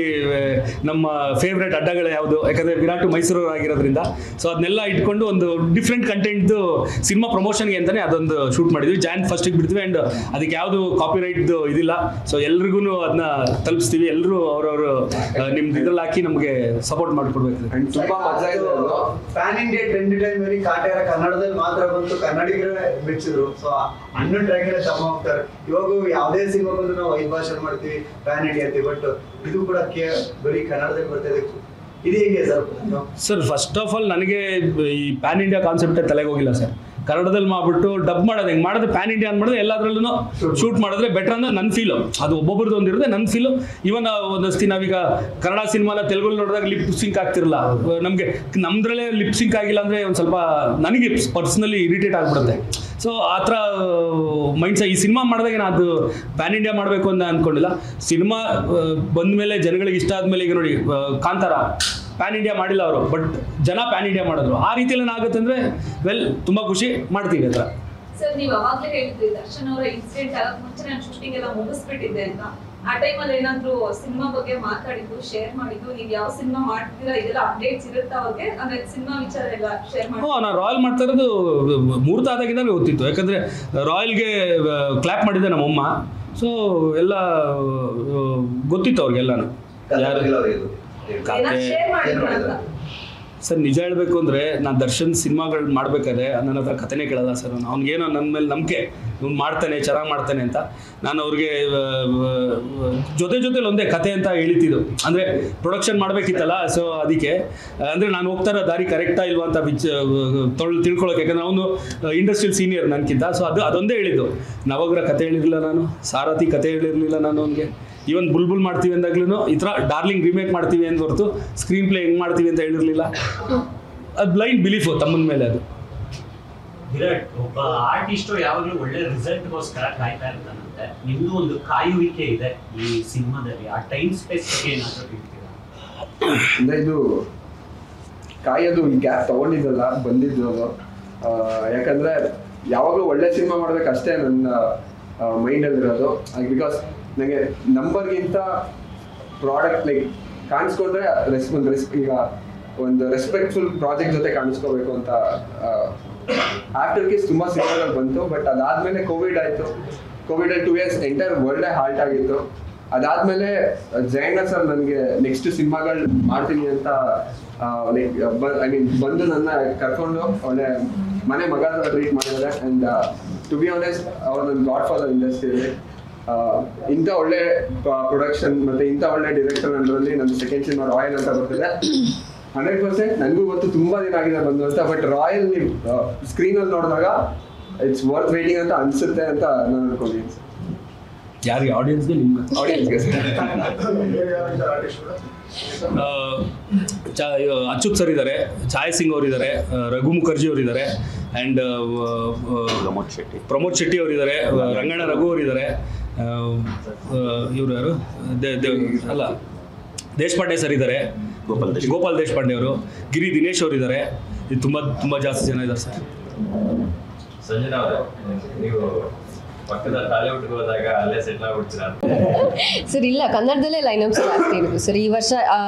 ನಮ್ಮ ಫೇವ್ರೆಟ್ ಅಡ್ಡಗಳು ಯಾವುದು, ಯಾಕಂದರೆ ವಿರಾಟ್ ಮೈಸೂರವ್ರು ಆಗಿರೋದ್ರಿಂದ. ಸೊ ಅದನ್ನೆಲ್ಲ ಇಟ್ಕೊಂಡು ಒಂದು ಡಿಫ್ರೆಂಟ್ ಕಂಟೆಂಟ್ದು ಸಿನಿಮಾ ಪ್ರಮೋಷನ್ಗೆ ಅಂತಲೇ ಅದೊಂದು ಶೂಟ್ ಮಾಡಿದ್ವಿ. Jan 1st ಬಿಡ್ತೀವಿ. ಆ್ಯಂಡ್ ಅದಕ್ಕೆ ಯಾವುದು ಕಾಪಿರೈಟ್ದು ಇದಿಲ್ಲ. ಸೊ ಎಲ್ರಿಗೂ ಅದನ್ನ ತಲುಪಿಸ್ತೀವಿ. ಎಲ್ಲರೂ ಅವ್ರವರು ನಿಮ್ದು ಇದ್ರಲ್ಲಿ ಹಾಕಿ ನಮಗೆ ಸಪೋರ್ಟ್ ಮಾಡಿಕೊಡ್ಬೇಕು. ತುಂಬಾ ಮಜಾ ಇದೆ. Pan India trend time very Kaatera ಕನ್ನಡದಲ್ಲಿ ಮಾತ್ರ ಬಂತು, ಕನ್ನಡಿಗರೇ ಮೆಚ್ಚಿದ್ರು. ಸೊ ಅಣ್ಣನ ಟ್ರ್ಯಾಕ್ ತಮ್ಮ ಹೋಗ್ತಾರೆ. ಇವಾಗ ಯಾವುದೇ ಸಿನಿಮಾ ಬಂದು ನಾವು 5 ಭಾಷೆ ಮಾಡ್ತೀವಿ, ಪ್ಯಾನ್ ಇಂಡಿಯಾ ಅಂತೀವಿ. ಬಟ್ ಇದು ಕೂಡ ಬರೀ ಕನ್ನಡದಲ್ಲಿ ಬರ್ತಿದೆ. ಇದು ಹೇಗೆ sir? Sir, first of all ನನಗೆ ಈ ಪ್ಯಾನ್ ಇಂಡಿಯಾ ಕಾನ್ಸೆಪ್ಟೇ ತಲೆಗೆ ಹೋಗಿಲ್ಲ ಸರ್. ಕನ್ನಡದಲ್ಲಿ ಮಾಡ್ಬಿಟ್ಟು ಡಬ್ ಮಾಡೋದು ಹೆಂಗೆ ಮಾಡಿದ್ರೆ ಪ್ಯಾನ್ ಇಂಡಿಯಾ ಮಾಡಿದ್ರೆ ಎಲ್ಲದರಲ್ಲೂ ಶೂಟ್ ಮಾಡಿದ್ರೆ ಬೆಟರ್ ಅಂದ್ರೆ ನನ್ನ ಫೀಲು. ಅದು ಒಬ್ಬೊಬ್ರದ್ದು ಒಂದಿರುತ್ತೆ, ನನ್ನ ಫೀಲು. ಇವನ್ ಒಂದಷ್ಟು ನಾವೀಗ ಕನ್ನಡ ಸಿನಿಮಾನ ತೆಲುಗಲ್ಲಿ ನೋಡಿದಾಗ ಲಿಪ್ ಸಿಂಕ್ ಆಗ್ತಿರಲ್ಲ, ನಮಗೆ ನಮ್ದ್ರಲ್ಲೇ ಲಿಪ್ ಸಿಂಕ್ ಆಗಿಲ್ಲ ಅಂದರೆ ಒಂದು ಸ್ವಲ್ಪ ನನಗೆ ಪರ್ಸ್ನಲಿ ಇರಿಟೇಟ್ ಆಗಿಬಿಡುತ್ತೆ. ಸೊ ಆ ಥರ ಮೈಂಡ್ಸೆಟ್ ಈ ಸಿನಿಮಾ ಮಾಡಿದಾಗ ನಾನು ಅದು ಪ್ಯಾನ್ ಇಂಡಿಯಾ ಮಾಡಬೇಕು ಅಂತ ಅಂದ್ಕೊಂಡಿಲ್ಲ. ಸಿನಿಮಾ ಬಂದಮೇಲೆ ಜನಗಳಿಗೆ ಇಷ್ಟ ಆದಮೇಲೆ ಈಗ ನೋಡಿ ಕಾಂತಾರ ಪ್ಯಾನ್ ಇಂಡಿಯಾ ಮಾಡಿಲ್ಲ ಅವರು, ಬಟ್ ಜನ ಪ್ಯಾನ್ ಇಂಡಿಯಾ ಮಾಡಿದ್ರು. ಆ ರೀತಿಯಲ್ಲಿ ಏನಾಗುತ್ತೆ ಅಂದರೆ ತುಂಬ ಖುಷಿ ಮಾಡ್ತೀವಿ ಆ ಥರ. ಸರ್ ನೀವು ಅವಾಗಲೇ ಹೇಳಿದ್ರಿ ದರ್ಶನ್ ಅವರ ಇನ್ಸಿಡೆಂಟ್ ಆಗಕ್ಕೆ ಮುಂಚೆ ನಾನು ಶೂಟಿಂಗ್ ಎಲ್ಲ ಮುಗಿಸ್ಬಿಟ್ಟಿದ್ದೆ ಅಂತ. ಆ ಟೈಮಲ್ಲಿ ಏನಾದ್ರು ಸಿನಿಮಾ ಬಗ್ಗೆ ಮಾತಾಡಿದ್ದು, ಶೇರ್ ಮಾಡಿದ್ದು, ನೀವು ಯಾವ ಸಿನಿಮಾ ಮಾಡ್ತೀರಾ ಇದೆಲ್ಲ ಅಪ್ಡೇಟ್ಸ್ ಇರುತ್ತಾ ಅವ್ರಿಗೆ, ಅಂದ್ರೆ ಸಿನಿಮಾ ವಿಚಾರ ಎಲ್ಲ ಶೇರ್ ಮಾಡಿ? ನಾನು ರಾಯಲ್ ಮಾಡ್ತಾ ಇರೋದು ಮುಹೂರ್ತ ಆದಾಗಿಂದ ಗೊತ್ತಿತ್ತು, ಯಾಕಂದರೆ ರಾಯಲ್ಗೆ ಕ್ಲಾಪ್ ಮಾಡಿದ್ದೆ ನಮ್ಮಮ್ಮ. ಸೊ ಎಲ್ಲ ಗೊತ್ತಿತ್ತು ಅವ್ರಿಗೆಲ್ಲಾನು. ಶೇರ್ ಮಾಡಿದ್ರು ಅಂತ ಸರ್ ನಿಜ ಹೇಳಬೇಕು ಅಂದರೆ ನಾನು ದರ್ಶನ್ ಸಿನಿಮಾಗಳು ಮಾಡಬೇಕಾದ್ರೆ ನನ್ನ ಹತ್ರ ಕಥೆನೇ ಕೇಳಲ್ಲ ಸರ್. ಅವ್ನಿಗೇನೋ ನನ್ನ ಮೇಲೆ ನಂಬಿಕೆ, ಇವ್ನು ಮಾಡ್ತಾನೆ ಚೆನ್ನಾಗಿ ಮಾಡ್ತಾನೆ ಅಂತ. ನಾನು ಅವ್ರಿಗೆ ಜೊತೆಲಿ ಒಂದೇ ಕತೆ ಅಂತ ಹೇಳ್ತಿದ್ದು, ಅಂದರೆ ಪ್ರೊಡಕ್ಷನ್ ಮಾಡಬೇಕಿತ್ತಲ್ಲ. ಸೊ ಅದಕ್ಕೆ ಅಂದರೆ ನಾನು ಹೋಗ್ತಾ ಇರೋ ದಾರಿ ಕರೆಕ್ಟಾ ಇಲ್ವಾ ಅಂತ ತಿಳ್ಕೊಳ್ಳೋಕೆ, ಯಾಕಂದರೆ ಅವನು ಇಂಡಸ್ಟ್ರಿಯಲ್ ಸೀನಿಯರ್ ನನಗಿಂತ. ಸೊ ಅದೊಂದೇ ಹೇಳಿದ್ದು. ನವಗ್ರ ಕತೆ ಹೇಳಿರಲಿಲ್ಲ ನಾನು, ಸಾರಥಿ ಕತೆ ಹೇಳಿರಲಿಲ್ಲ ನಾನು ಅವನಿಗೆ. ಈವನ್ ಬುಲ್ಬುಲ್ ಮಾಡ್ತೀವಿ ಅಂದಾಗ್ಲೂ ಈ ಥರ ಡಾರ್ಲಿಂಗ್ ರೀಮೇಕ್ ಮಾಡ್ತೀವಿ ಅಂತ ಹೊರತು ಸ್ಕ್ರೀನ್ ಪ್ಲೇ ಹೆಂಗೆ ಮಾಡ್ತೀವಿ ಅಂತ ಹೇಳಿರಲಿಲ್ಲ. ಅದು ಬ್ಲೈಂಡ್ ಬಿಲೀಫು ತಮ್ಮನ ಮೇಲೆ. ಅದು ವಿರಾಟ್ ಒಬ್ಬ ಆರ್ಟಿಸ್ಟು ಯಾವಾಗಲೂ ಒಳ್ಳೆ ರಿಸಲ್ಟ್ಗೋಸ್ಕರ ಕಾಯ್ತಾ ಇರ್ತಾನಂತೆ. ನಿಮ್ಮದು ಒಂದು ಕಾಯುವಿಕೆ ಇದೆ ಈ ಸಿನಿಮಾದಲ್ಲಿ. ಆ ಟೈಮ್ ಸ್ಪೇಸ್ ಬಗ್ಗೆ ಏನಾದರೂ ಹೇಳ್ತೀರಾ? ಅಂದರೆ ಇದು ಕಾಯೋದು ಗ್ಯಾಪ್ ತೊಗೊಂಡಿದ್ದಲ್ಲ, ಬಂದಿದ್ದು ಅದು. ಯಾಕಂದರೆ ಯಾವಾಗಲೂ ಒಳ್ಳೆ ಸಿನಿಮಾ ಮಾಡೋದಕ್ಕಷ್ಟೇ ನನ್ನ ಮೈಂಡಲ್ಲಿರೋದು. ಬಿಕಾಸ್ ನನಗೆ ನಂಬರ್ಗಿಂತ ಪ್ರಾಡಕ್ಟ್ ಲೈಕ್ ಕಾಣಿಸ್ಕೊಂಡ್ರೆ ಈಗ ಒಂದು ರೆಸ್ಪೆಕ್ಟ್ಫುಲ್ ಪ್ರಾಜೆಕ್ಟ್ ಜೊತೆ ಕಾಣಿಸ್ಕೋಬೇಕು ಅಂತ ಆಫ್ಟರ್ ಕೇಸ್ ತುಂಬ ಸಿನಿಮಾಗಳು ಬಂತು. ಬಟ್ ಅದಾದಮೇಲೆ ಕೋವಿಡ್ ಆಯಿತು. ಕೋವಿಡಲ್ಲಿ 2 years ಎಂಟೈರ್ ವರ್ಲ್ಡೇ ಹಾಲ್ಟ್ ಆಗಿತ್ತು. ಅದಾದಮೇಲೆ ಜಯಣ್ಣ ಸರ್ ನನಗೆ ನೆಕ್ಸ್ಟ್ ಸಿನಿಮಾಗಳು ಮಾಡ್ತೀನಿ ಅಂತ ಲೈಕ್ ಬಂದು ನನ್ನ ಕರ್ಕೊಂಡು ಒಳ್ಳೆ ಮನೆ ಮಗ ಥರ ಟ್ರೀಟ್ ಮಾಡಿದ್ದಾರೆ. ಆ್ಯಂಡ್ ಟು ಬಿ ಆನೆಸ್ಟ್ ಅವ್ರು ನನ್ನ ಗಾಡ್ ಫಾದರ್ ಇಂಡಸ್ಟ್ರಿಯಲ್ಲಿ. ಇಂಥ ಒಳ್ಳೆ ಪ್ರೊಡಕ್ಷನ್ ಮತ್ತು ಇಂಥ ಒಳ್ಳೆ ಡೈರೆಕ್ಟರ್ ಅಂದ್ರಲ್ಲಿ ನನ್ನ ಸೆಕೆಂಡ್ ಸಿನಿಮಾ ರಾಯಲ್ ಅಂತ ಬರ್ತಿದೆ. 100% ನನಗೂ ಗೊತ್ತು ತುಂಬ ದಿನ ಆಗಿದೆ ಬಂದು ಅಂತ. ಬಟ್ ರಾಯಲ್ ನೀವು ಸ್ಕ್ರೀನಲ್ಲಿ ನೋಡಿದಾಗ ಇಟ್ಸ್ ವರ್ತ್ ವೇಟಿಂಗ್ ಅಂತ ಅನಿಸುತ್ತೆ ಅಂತ ನಾನು ಅನ್ಕೊಂಡಿದ್ದೀನಿ ಸರ್. ಯಾರಿಗೆ? ಆಡಿಯನ್ಸ್ಗೆ? ನಿಮ್ಮ ಆಡಿಯನ್ಸ್ಗೆ ಅಚ್ಯುತ್ ಸರ್ ಇದ್ದಾರೆ, ಛಾಯಾ ಸಿಂಗ್ ಅವರು ಇದ್ದಾರೆ, ರಘು ಮುಖರ್ಜಿ ಅವರು ಇದ್ದಾರೆ, ಆ್ಯಂಡ್ ಪ್ರಮೋದ್ ಶೆಟ್ಟಿ ಅವರು ಇದ್ದಾರೆ, ರಂಗಣ್ಣ ರಘು ಅವರು ಇದ್ದಾರೆ. ಇವರು ಯಾರು? ಅಲ್ಲ, ದೇಶಪಾಂಡೆ ಸರ್ ಇದ್ದಾರೆ, ಗೋಪಾಲ್ ದೇಶಪಾಂಡೆ ಅವರು, ಗಿರಿ ದಿನೇಶ್ ಅವರು ಇದ್ದಾರೆ. ಇದು ತುಂಬ ಜಾಸ್ತಿ ಜನ ಇದ್ದಾರೆ ಸರ್. ಸಂಜನಾ ಅವರೇ, ನೀವು ಪಕ್ಕದ ಟಾಲಿವುಡ್ಗೆ ಹೋದಾಗ ಅಲ್ಲೇ ಸೆಟ್ಲ್ ಆಗ್ಬಿಡ್ತೀರಾ? ಸರ್ ಇಲ್ಲ, ಕನ್ನಡದಲ್ಲೇ ಲೈನಪ್ಸ್ ಜಾಸ್ತಿ ಇರೋದು ಸರ್. ಈ ವರ್ಷ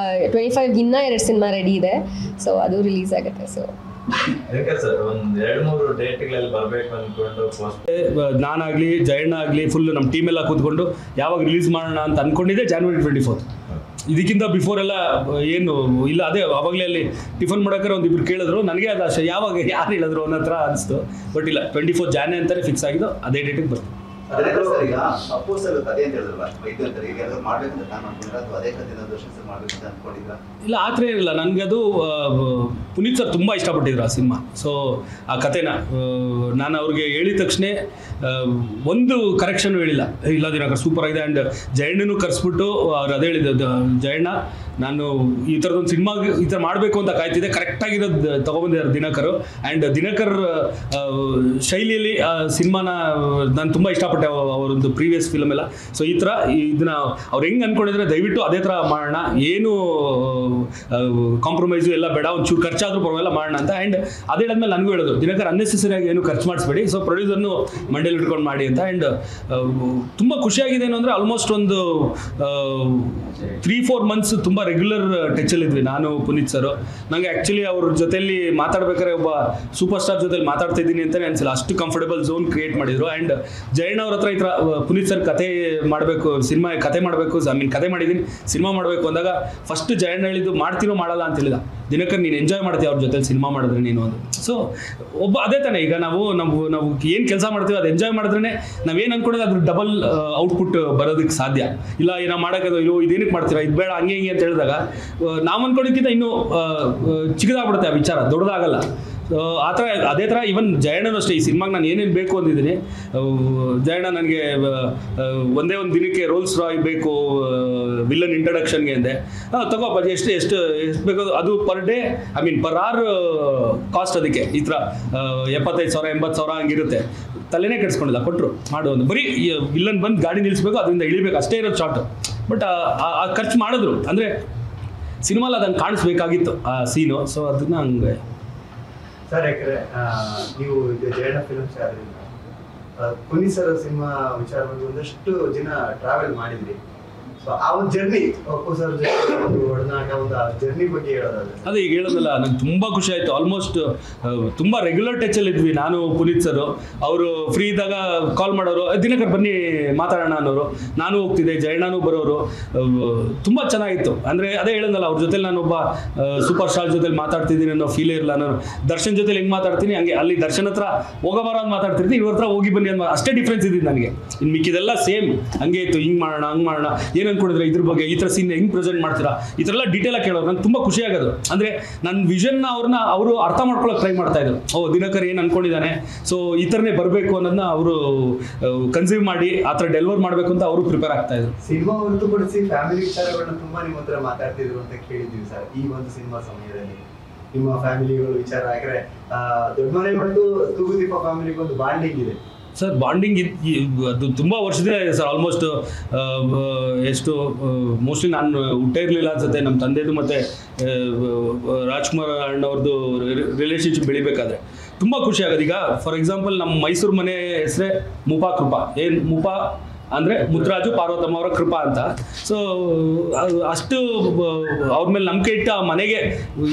25 ಇನ್ನೂ 2 ಸಿನಿಮಾ ರೆಡಿ ಇದೆ. ಸೊ ಅದು ರಿಲೀಸ್ ಆಗುತ್ತೆ. ಸೊ ಅದಕ್ಕೆ ಸರ್ ಒಂದು 2-3 ಡೇಟ್ಗಳಲ್ಲಿ ಬರಬೇಕು ಅಂದ್ಕೊಂಡು ನಾನಾಗಲಿ ಜಯಣ್ಣ ಆಗಲಿ ಫುಲ್ ನಮ್ಮ ಟೀಮ್ ಎಲ್ಲ ಕೂತ್ಕೊಂಡು ಯಾವಾಗ ರಿಲೀಸ್ ಮಾಡೋಣ ಅಂತ ಅಂದ್ಕೊಂಡಿದ್ದೆ January 24th. ಇದಕ್ಕಿಂತ ಬಿಫೋರ್ ಎಲ್ಲ ಏನು ಇಲ್ಲ, ಅದೇ ಆವಾಗಲೇ ಅಲ್ಲಿ ಟಿಫನ್ ಮಾಡೋಕೆ ಒಂದಿಬ್ರು ಕೇಳಿದ್ರು. ನನಗೆ ಅದು ಅಷ್ಟೇ, ಯಾವಾಗ ಯಾರು ಹೇಳಿದ್ರು ಅನ್ನೋ ಹತ್ರ ಅನಿಸ್ತು. ಬಟ್ ಇಲ್ಲ, 24 January ಅಂತಲೇ ಫಿಕ್ಸ್ ಆಗಿದ್ದು, ಅದೇ ಡೇಟಿಗೆ ಬರ್ತೀವಿ. ಈಗ ಅಪ್ಪು ಸರ್ ಕಥೆ ಅಂತ ಹೇಳಿದ್ರಲ್ಲ, ವೈದ್ಯ ಅಂತ ಈಗ ಎಲ್ಲರೂ ಮಾಡ್ಬೇಕಂತ ನಾನು ಅನ್ಕೊಂಡ್ರೆ ಅಥವಾ ಅದೇ ಕಥೆನ ದರ್ಶನ್ ಸರ್ ಮಾಡ್ಬೇಕಂತ ಅನ್ಕೊಂಡಿದ್ರ? ಇಲ್ಲ, ಆ ಥರ ಏನಿಲ್ಲ. ನನಗೆ ಅದು ಪುನೀತ್ ಸರ್ ತುಂಬ ಇಷ್ಟಪಟ್ಟಿದ್ರು ಆ ಸಿನಿಮಾ. ಸೊ ಆ ಕಥೆನ ನಾನು ಅವ್ರಿಗೆ ಹೇಳಿದ ತಕ್ಷಣ ಒಂದು ಕರೆಕ್ಷನ್ ಹೇಳಿಲ್ಲ, ಇಲ್ಲ ದಿನಕರ್ ಸೂಪರ್ ಆಗಿದೆ. ಆ್ಯಂಡ್ ಜಯಣ್ಣನೂ ಕರೆಸ್ಬಿಟ್ಟು ಅವ್ರು ಅದೇ ಹೇಳಿದ್ದು, ಜಯಣ್ಣ ನಾನು ಈ ಥರದೊಂದು ಸಿನಿಮಾ ಈ ಥರ ಮಾಡಬೇಕು ಅಂತ ಕಾಯ್ತಿದ್ದೆ, ಕರೆಕ್ಟಾಗಿರೋದು ತೊಗೊಬಂದಿದ್ದಾರೆ ದಿನಕರು. ಆ್ಯಂಡ್ ದಿನಕರ್ ಶೈಲಿಯಲ್ಲಿ ಆ ಸಿನಿಮಾನ ನಾನು ತುಂಬ ಇಷ್ಟಪಟ್ಟೆ, ಅವರೊಂದು ಪ್ರೀವಿಯಸ್ ಫಿಲಮ್ ಎಲ್ಲ. ಸೊ ಈ ಥರ ಇದನ್ನ ಅವ್ರು ಹೆಂಗೆ ಅಂದ್ಕೊಂಡಿದ್ರೆ ದಯವಿಟ್ಟು ಅದೇ ಥರ ಮಾಡೋಣ, ಏನು ಕಾಂಪ್ರಮೈಸು ಎಲ್ಲ ಬೇಡ, ಒಂಚೂರು ಖರ್ಚಾದರೂ ಪರವಾಗಿಲ್ಲ ಮಾಡೋಣ ಅಂತ. ಆ್ಯಂಡ್ ಅದೇ ಹೇಳಿದ್ಮೇಲೆ ನನಗೂ ಹೇಳಿದ್ರು, ದಿನಕರ್ ಅನ್ನೆಸೆಸರಿಯಾಗಿ ಏನು ಖರ್ಚು ಮಾಡಿಸ್ಬೇಡಿ, ಸೊ ಪ್ರೊಡ್ಯೂಸರ್ನು ಮಂಡೇಲಿ ಹಿಡ್ಕೊಂಡು ಮಾಡಿ ಅಂತ. ಆ್ಯಂಡ್ ತುಂಬ ಖುಷಿಯಾಗಿದೆ ಏನು ಅಂದರೆ ಆಲ್ಮೋಸ್ಟ್ ಒಂದು 3-4 months ತುಂಬ ರೆಗ್ಯುಲರ್ ಟಚಲ್ಲಿದ್ವಿ ನಾನು ಪುನೀತ್ ಸರ್. ನನಗೆ ಆ್ಯಕ್ಚುಲಿ ಅವ್ರ ಜೊತೆಯಲ್ಲಿ ಮಾತಾಡ್ಬೇಕಾದ್ರೆ ಒಬ್ಬ ಸೂಪರ್ ಸ್ಟಾರ್ ಜೊತೆಲಿ ಮಾತಾಡ್ತಾ ಇದ್ದೀನಿ ಅಂತಲೇ ಅನಿಸಿಲ್ಲ, ಅಷ್ಟು ಕಂಫರ್ಟಬಲ್ ಝೋನ್ ಕ್ರಿಯೇಟ್ ಮಾಡಿದ್ರು. ಆ್ಯಂಡ್ ಜಯಣ್ಣ ಅವ್ರ ಹತ್ರ ಈ ಥರ ಪುನೀತ್ ಸರ್ ಕತೆ ಮಾಡಬೇಕು, ಸಿನಿಮಾ ಕತೆ ಮಾಡಬೇಕು, ಕತೆ ಮಾಡಿದ್ದೀನಿ, ಸಿನಿಮಾ ಮಾಡಬೇಕು ಅಂದಾಗ ಫಸ್ಟ್ ಜಯಣ್ಣ ಹೇಳಿದ್ದು ಮಾಡ್ತೀನೋ ಮಾಡಲ್ಲ ಅಂತ ಹೇಳಿದ. ದಿನಕರ್ ನೀನು ಎಂಜಾಯ್ ಮಾಡ್ತೀವಿ ಅವ್ರ ಜೊತೆಲಿ ಸಿನಿಮಾ ಮಾಡಿದ್ರೆ ನೀನು ಒಂದು. ಸೊ ಒಬ್ಬ ಅದೇ ತಾನೇ, ಈಗ ನಾವು ಏನು ಕೆಲಸ ಮಾಡ್ತೀವಿ ಅದು ಎಂಜಾಯ್ ಮಾಡಿದ್ರೆ ನಾವೇನು ಅಂದ್ಕೊಂಡಿದ್ರೆ ಅದ್ರ ಡಬಲ್ ಔಟ್ಪುಟ್ ಬರೋದಕ್ಕೆ ಸಾಧ್ಯ ಇಲ್ಲ. ನಾವು ಮಾಡೋಕ್ಕದು ಇಲ್ಲೋ ಇದೇನಕ್ಕೆ ಮಾಡ್ತೀರಾ, ಇದು ಬೇಡ, ಹಂಗೆ ಹಿಂಗೆ ಅಂತ ಹೇಳಿದಾಗ ನಾವು ಅಂದ್ಕೊಂಡಿದ್ದಕ್ಕಿಂತ ಇನ್ನೂ ಚಿಕ್ಕದಾಗ್ಬಿಡುತ್ತೆ ಆ ವಿಚಾರ, ದೊಡ್ಡದಾಗಲ್ಲ. ಆ ಥರ ಅದೇ ಥರ ಈವನ್ ಜಯಣ್ಣನೂ ಅಷ್ಟೇ. ಈ ಸಿನಿಮಾಗೆ ನಾನು ಏನೇನು ಬೇಕು ಅಂದಿದ್ದೀನಿ, ಜಯಣ್ಣ ನನಗೆ ಒಂದೇ ಒಂದು ದಿನಕ್ಕೆ ರೋಲ್ಸ್ ರಾಯ್ ಬೇಕು ವಿಲ್ಲನ್ ಇಂಟ್ರಡಕ್ಷನ್ಗೆ ಅಂದೆ. ತಗೋಪ್ಪ, ಎಷ್ಟು ಬೇಕು ಅದು per day, I mean per hour cost. ಅದಕ್ಕೆ ಈ ಥರ 75,000 80,000 ಹಂಗಿರುತ್ತೆ. ತಲೆನೇ ಕೆಡಿಸ್ಕೊಂಡಿಲ್ಲ, ಕೊಟ್ಟರು ಮಾಡು ಒಂದು. ಬರೀ ವಿಲ್ಲನ್ ಬಂದು ಗಾಡಿ ನಿಲ್ಲಿಸ್ಬೇಕು, ಅದರಿಂದ ಇಳಿಬೇಕು, ಅಷ್ಟೇ ಇರೋದು ಶಾರ್ಟ್. ಬಟ್ ಆ ಖರ್ಚು ಮಾಡಿದ್ರು, ಅಂದರೆ ಸಿನಿಮಾಲಿ ಅದನ್ನು ಕಾಣಿಸ್ಬೇಕಾಗಿತ್ತು ಆ ಸೀನು. ಸೊ ಅದನ್ನ ಹಂಗೆ ಸರ್, ಯಾಕಂದ್ರೆ ನೀವು ಇದು ಜಯಣ್ಣ ಫಿಲ್ಮ್ಸ್ ಆದ್ರಿಂದ ಪುನೀತ್ ಸರ್ ಸಿನಿಮಾ ವಿಚಾರವಾಗಿ ಒಂದಷ್ಟು ಜನ ಟ್ರಾವೆಲ್ ಮಾಡಿದ್ರಿ. ಸೊ ಆ ಒಂದು ಜರ್ನಿ, ಅಪ್ಪು ಸರ್ ಒಂದು ಒಡನಾಟ, ಒಂದು ಜರ್ನಿ ಬಗ್ಗೆ ಹೇಳೋದಾದ್ರೆ ಅದೇ ಈಗ ಹೇಳೋದಲ್ಲ, ನಂಗೆ ತುಂಬ ಖುಷಿ ಆಯಿತು. ಆಲ್ಮೋಸ್ಟ್ ತುಂಬ ರೆಗ್ಯುಲರ್ ಟಚಲ್ಲಿ ಇದ್ವಿ ನಾನು ಪುನೀತ್ ಸರ್. ಅವರು ಫ್ರೀ ಇದ್ದಾಗ ಕಾಲ್ ಮಾಡೋರು, ದಿನಕರ್ ಬನ್ನಿ ಮಾತಾಡೋಣ ಅನ್ನೋರು. ನಾನು ಹೋಗ್ತಿದ್ದೆ, ಜಯಣ್ಣನೂ ಬರೋರು. ತುಂಬ ಚೆನ್ನಾಗಿತ್ತು. ಅಂದರೆ ಅದೇ ಹೇಳೋದಲ್ಲ, ಅವ್ರ ಜೊತೆಲಿ ನಾನೊಬ್ಬ ಸೂಪರ್ ಸ್ಟಾರ್ ಜೊತೆಲಿ ಮಾತಾಡ್ತಿದ್ದೀನಿ ಅನ್ನೋ ಫೀಲೇ ಇರಲ್ಲ. ನಾನು ದರ್ಶನ್ ಜೊತೆಲಿ ಹೆಂಗೆ ಮಾತಾಡ್ತೀನಿ ಹಂಗೆ ಅಲ್ಲಿ ದರ್ಶನ್ ಹತ್ರ ಹೋಗೋಬಾರ ಅಂತ ಮಾತಾಡ್ತಿರ್ತೀನಿ, ಇವ್ರ ಹತ್ರ ಹೋಗಿ ಬನ್ನಿ ಅಂತ ಅಷ್ಟೇ ಡಿಫ್ರೆನ್ಸ್ ಇದ್ದಿದ್ದು ನನಗೆ. ಇನ್ನು ಮಿಕ್ಕಿದೆಲ್ಲ ಸೇಮ್ ಹಂಗೆ ಇತ್ತು. ಹಿಂಗೆ ಮಾಡೋಣ, ಹಂಗೆ ಮಾಡೋಣ, ಏನು ಅನ್ಕೊಂಡಿದ್ರೆ ಇದ್ರ ಬಗ್ಗೆ, ಈ ಥರ ಸೀನ್ ಹೆಂಗೆ ಪ್ರೆಸೆಂಟ್ ಮಾಡ್ತೀರಾ, ಈ ಥರ ಎಲ್ಲ ಡೀಟೇಲಾಗಿ ಕೇಳೋರು. ನಂಗೆ ತುಂಬ ಖುಷಿ ಆಗೋದು. ಅಂದರೆ ನನ್ನ ವಿಷನ್ನ ಅವರು ಅರ್ಥ ಮಾಡ್ಕೊಳ್ಳೋಕೆ ಟ್ರೈ ಮಾಡ್ತಾ ಇದ್ರು. ದಿನಕರ್ ಏನು ಅನ್ಕೊಂಡಿದ್ದಾನೆ, ಸೊ ಈ ಥರನೇ ಬರಬೇಕು ಅನ್ನೋದನ್ನ ಅವರು ಕನ್ಸೀವ್ ಮಾಡಿ ಆ ಥರ ಡೆಲಿವರ್ ಮಾಡಬೇಕು ಅಂತ ಅವರು ಪ್ರಿಪೇರ್ ಆಗ್ತಾ ಇದ್ರು. ಸಿನಿಮಾ ಹೊರತುಪಡಿಸಿ ಫ್ಯಾಮಿಲಿ ವಿಚಾರಗಳನ್ನ ತುಂಬಾ ನಿಮ್ಮ ಹತ್ರ ಮಾತಾಡ್ತಿದ್ರು ಅಂತ ಕೇಳಿದ್ವಿ ಸರ್. ಈ ಒಂದು ಸಿನಿಮಾ ಸಮಯದಲ್ಲಿ ನಿಮ್ಮ ಫ್ಯಾಮಿಲಿಗಳು ವಿಚಾರ, ಯಾಕಂದ್ರೆ ದೊಡ್ಡ ಮನೆ ಮತ್ತು ತೂಗುದೀಪ ಫ್ಯಾಮಿಲಿಗೆ ಒಂದು ಬಾಂಡಿಂಗ್ ಇದೆ ಸರ್. ಬಾಂಡಿಂಗ್ ಅದು ತುಂಬ ವರ್ಷದಿಂದ ಇದೆ ಸರ್. ಆಲ್ಮೋಸ್ಟ್ ಎಷ್ಟು ಮೋಸ್ಟ್ಲಿ ನಾನು ಹುಟ್ಟೇ ಇರಲಿಲ್ಲ ಅನ್ಸುತ್ತೆ ನಮ್ಮ ತಂದೆದು ಮತ್ತು ರಾಜ್ಕುಮಾರ್ ಅಣ್ಣವ್ರದ್ದು ರಿಲೇಷನ್ಶಿಪ್ ಬೆಳಿಬೇಕಾದ್ರೆ ತುಂಬ ಖುಷಿ ಆಗೋದು. ಈಗ ಫಾರ್ ಎಕ್ಸಾಂಪಲ್ ನಮ್ಮ ಮೈಸೂರು ಮನೆ ಹೆಸರೇ ಮುಪಾ ಕೃಪಾ. ಏನು ಮುಪಾ ಅಂದರೆ ಮುತ್ತರಾಜು ಪಾರ್ವತಮ್ಮ ಅವರ ಕೃಪಾ ಅಂತ. ಸೊ ಅಷ್ಟು ಅವ್ರ ಮೇಲೆ ನಂಬಿಕೆ ಇಟ್ಟು ಆ ಮನೆಗೆ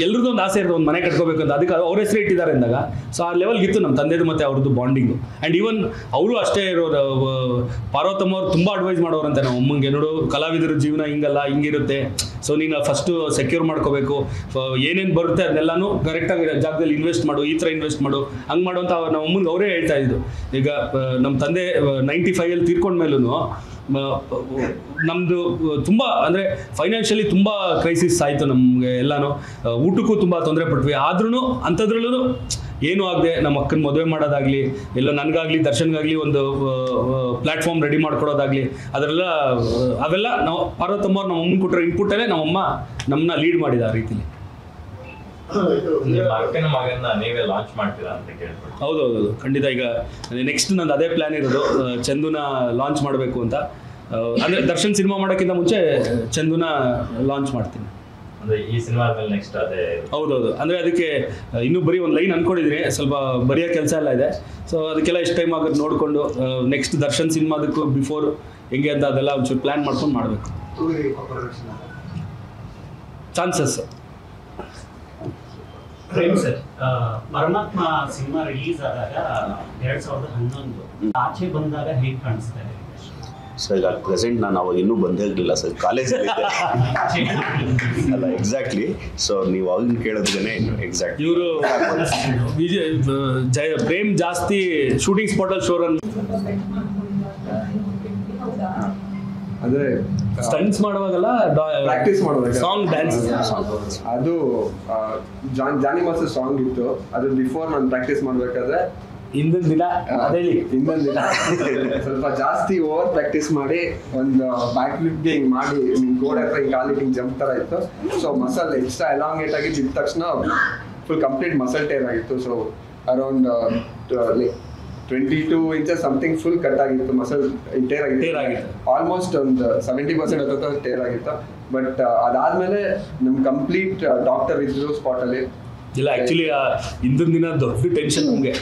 ಎಲ್ರದ್ದು ಒಂದು ಆಸೆ ಇರ್ತದೆ, ಒಂದು ಮನೆ ಕಟ್ಕೋಬೇಕು ಅಂತ. ಅದಕ್ಕೆ ಅವ್ರ ಹೆಸರು ಇಟ್ಟಿದ್ದಾರೆ ಅಂದಾಗ ಸೊ ಆ ಲೆವೆಲ್ಗಿತ್ತು ನಮ್ಮ ತಂದೆದು ಮತ್ತು ಅವ್ರದ್ದು ಬಾಂಡಿಂಗು. ಆ್ಯಂಡ್ ಈವನ್ ಅವರು ಅಷ್ಟೇ ಇರೋರು. ಪಾರ್ವತಮ್ಮ ಅವ್ರು ತುಂಬ ಅಡ್ವೈಸ್ ಮಾಡೋರಂತೆ ನಮ್ಮ ಅಮ್ಮಂಗೆ, ನೋಡು ಕಲಾವಿದರ ಜೀವನ ಹಿಂಗಲ್ಲ, ಹಿಂಗಿರುತ್ತೆ, ಸೊ ನೀನು ಫಸ್ಟು ಸೆಕ್ಯೂರ್ ಮಾಡ್ಕೋಬೇಕು, ಏನೇನು ಬರುತ್ತೆ ಅದನ್ನೆಲ್ಲನೂ ಕರೆಕ್ಟಾಗಿ ಜಾಗದಲ್ಲಿ ಇನ್ವೆಸ್ಟ್ ಮಾಡು, ಈ ಥರ ಇನ್ವೆಸ್ಟ್ ಮಾಡು, ಹಂಗೆ ಮಾಡು ಅಂತ ನಮ್ಮ ಅಮ್ಮಂಗೆ ಅವರೇ ಹೇಳ್ತಾ ಇದ್ದು. ಈಗ ನಮ್ಮ ತಂದೆ 95 ತೀರ್ಕೊಂಡ್ಮೇಲೂ ನಮ್ಮದು ತುಂಬ ಅಂದರೆ ಫೈನಾನ್ಷಿಯಲಿ ತುಂಬ ಕ್ರೈಸಿಸ್ ಆಯಿತು ನಮಗೆ ಎಲ್ಲನೂ. ಊಟಕ್ಕೂ ತುಂಬ ತೊಂದರೆ ಪಟ್ವಿ. ಆದ್ರೂ ಅಂಥದ್ರಲ್ಲೂ ಏನೂ ಆಗದೆ ನಮ್ಮ ಅಕ್ಕನ ಮದುವೆ ಮಾಡೋದಾಗಲಿ, ಎಲ್ಲ ನನಗಾಗಲಿ ದರ್ಶನ್ಗಾಗಲಿ ಒಂದು ಪ್ಲ್ಯಾಟ್ಫಾರ್ಮ್ ರೆಡಿ ಮಾಡ್ಕೊಡೋದಾಗಲಿ, ಅವೆಲ್ಲ ನಾವು ಪಾರ್ವತಮ್ಮ ನಮ್ಮ ಅಮ್ಮನ ಕೊಟ್ಟರೆ ಇನ್ಪುಟ್ಟಲ್ಲೇ ನಮ್ಮಮ್ಮ ನಮ್ಮನ್ನ ಲೀಡ್ ಮಾಡಿದ ಆ ರೀತಿಲಿ. ನಿಮ್ಮ ಅಕ್ಕನ ಮಗನ್ನ ನೀವೇ ಲಾಂಚ್ ಮಾಡ್ತೀರಾ ಅಂತ ಕೇಳ್ಬೋದು. ಹೌದೌದು, ಖಂಡಿತ. ಈಗ ನೆಕ್ಸ್ಟ್ ನಂದು ಅದೇ ಪ್ಲ್ಯಾನ್ ಇರೋದು, ಚಂದುನ ಲಾಂಚ್ ಮಾಡಬೇಕು ಅಂತ. ಅಂದರೆ ದರ್ಶನ್ ಸಿನಿಮಾ ಮಾಡೋಕ್ಕಿಂತ ಮುಂಚೆ ಚಂದುನ ಲಾಂಚ್ ಮಾಡ್ತೀನಿ. ಅಂದರೆ ಈ ಸಿನಿಮಾ ಮೇಲೆ ನೆಕ್ಸ್ಟ್ ಅದೇ? ಹೌದೌದು. ಅಂದರೆ ಅದಕ್ಕೆ ಇನ್ನೂ ಬರೀ ಒಂದು ಲೈನ್ ಅಂದ್ಕೊಂಡಿದ್ದೀನಿ, ಸ್ವಲ್ಪ ಬರೆಯೋ ಕೆಲಸ ಎಲ್ಲ ಇದೆ. ಸೊ ಅದಕ್ಕೆಲ್ಲ ಎಷ್ಟು ಟೈಮ್ ಆಗುತ್ತೆ ನೋಡಿಕೊಂಡು ನೆಕ್ಸ್ಟ್ ದರ್ಶನ್ ಸಿನಿಮಾದಕ್ಕೂ ಬಿಫೋರ್ ಹೆಂಗೆ ಅಂತ ಅದೆಲ್ಲ ಒಂಚೂರು ಪ್ಲ್ಯಾನ್ ಮಾಡ್ಕೊಂಡು ಮಾಡಬೇಕು. ಚಾನ್ಸಸ್ ಪ್ರೇಮ್ ಸರ್, ಪರಮಾತ್ಮ ಸಿನಿಮಾ ರಿಲೀಸ್ ಆದಾಗ 2011 ಆಚೆ ಬಂದಾಗ ಹೇಗೆ ಕಾಣಿಸ್ತಾ ಇದೆ ಸರ್? ಈಗ ಪ್ರೆಸೆಂಟ್ ನಾನು ಅವಾಗ ಇನ್ನೂ ಬಂದೇ ಇರಲಿಲ್ಲ ಸರ್, ಕಾಲೇಜಲ್ಲಿ ಅಲ್ಲ ಎಕ್ಸಾಕ್ಟ್ಲಿ. ಸೊ ನೀವು ಅವಾಗ ಕೇಳೋದ್ರೇನೆ ಎಕ್ಸಾಕ್ಟ್ ಇವರು ಪ್ರೇಮ್ ಜಾಸ್ತಿ ಶೂಟಿಂಗ್ ಸ್ಪಾಟಲ್ಲಿ ಶೋರನ್ ಅಂದ್ರೆ ಸ್ಟಂಟ್ಸ್ ಮಾಡುವಾಗೆಲ್ಲ ಪ್ರಾಕ್ಟೀಸ್ ಮಾಡುವಾಗ ಸಾಂಗ್ ಡ್ಯಾನ್ಸ್. ಅದು ಜಾನಿ ಮಾಸ್ಟರ್ ಸಾಂಗ್ ಇತ್ತು. ಅದು ಬಿಫೋರ್ ನಾನು ಪ್ರಾಕ್ಟೀಸ್ ಮಾಡ್ಬೇಕಾದ್ರೆ ಹಿಂದಿನ ದಿನ ಸ್ವಲ್ಪ ಜಾಸ್ತಿ ಓವರ್ ಪ್ರಾಕ್ಟೀಸ್ ಮಾಡಿ ಒಂದು ಬ್ಯಾಕ್ ಫ್ಲಿಪ್ಗೆ ಹಿಂಗ್ ಮಾಡಿ ಗೋಡೆ ಹತ್ರ ಹಿಂಗ್ ಕಾಲಿಗೆ ಹಿಂಗ್ ಜಂಪ್ ತರ ಇತ್ತು. ಸೊ ಮಸಲ್ ಎಕ್ಸ್ಟ್ರಾ ಎಲಾಂಗೇಟ್ ಆಗಿ ಬಿದ್ದ ತಕ್ಷಣ ಫುಲ್ ಕಂಪ್ಲೀಟ್ ಮಸಲ್ ಟೇರ್ ಆಗಿತ್ತು. So around 22 inches something full cut ಆಗಿತ್ತು, ಮಸಲ್ ಟೇರ್ ಆಗಿತ್ತು. ಆಲ್ಮೋಸ್ಟ್ ಒಂದು 70% ಹತ್ರ ಟೇರ್ ಆಗಿತ್ತು. ಬಟ್ ಅದಾದ್ಮೇಲೆ ನಮ್ ಕಂಪ್ಲೀಟ್ ಡಾಕ್ಟರ್ ಇದ್ರು ಸ್ಪಾಟ್ ಅಲ್ಲಿ. ಇಲ್ಲ, ಆ್ಯಕ್ಚುಲಿ ಹಿಂದಿನ ದಿನ ದೊಡ್ಡ ಟೆನ್ಷನ್ ನಮಗೆ.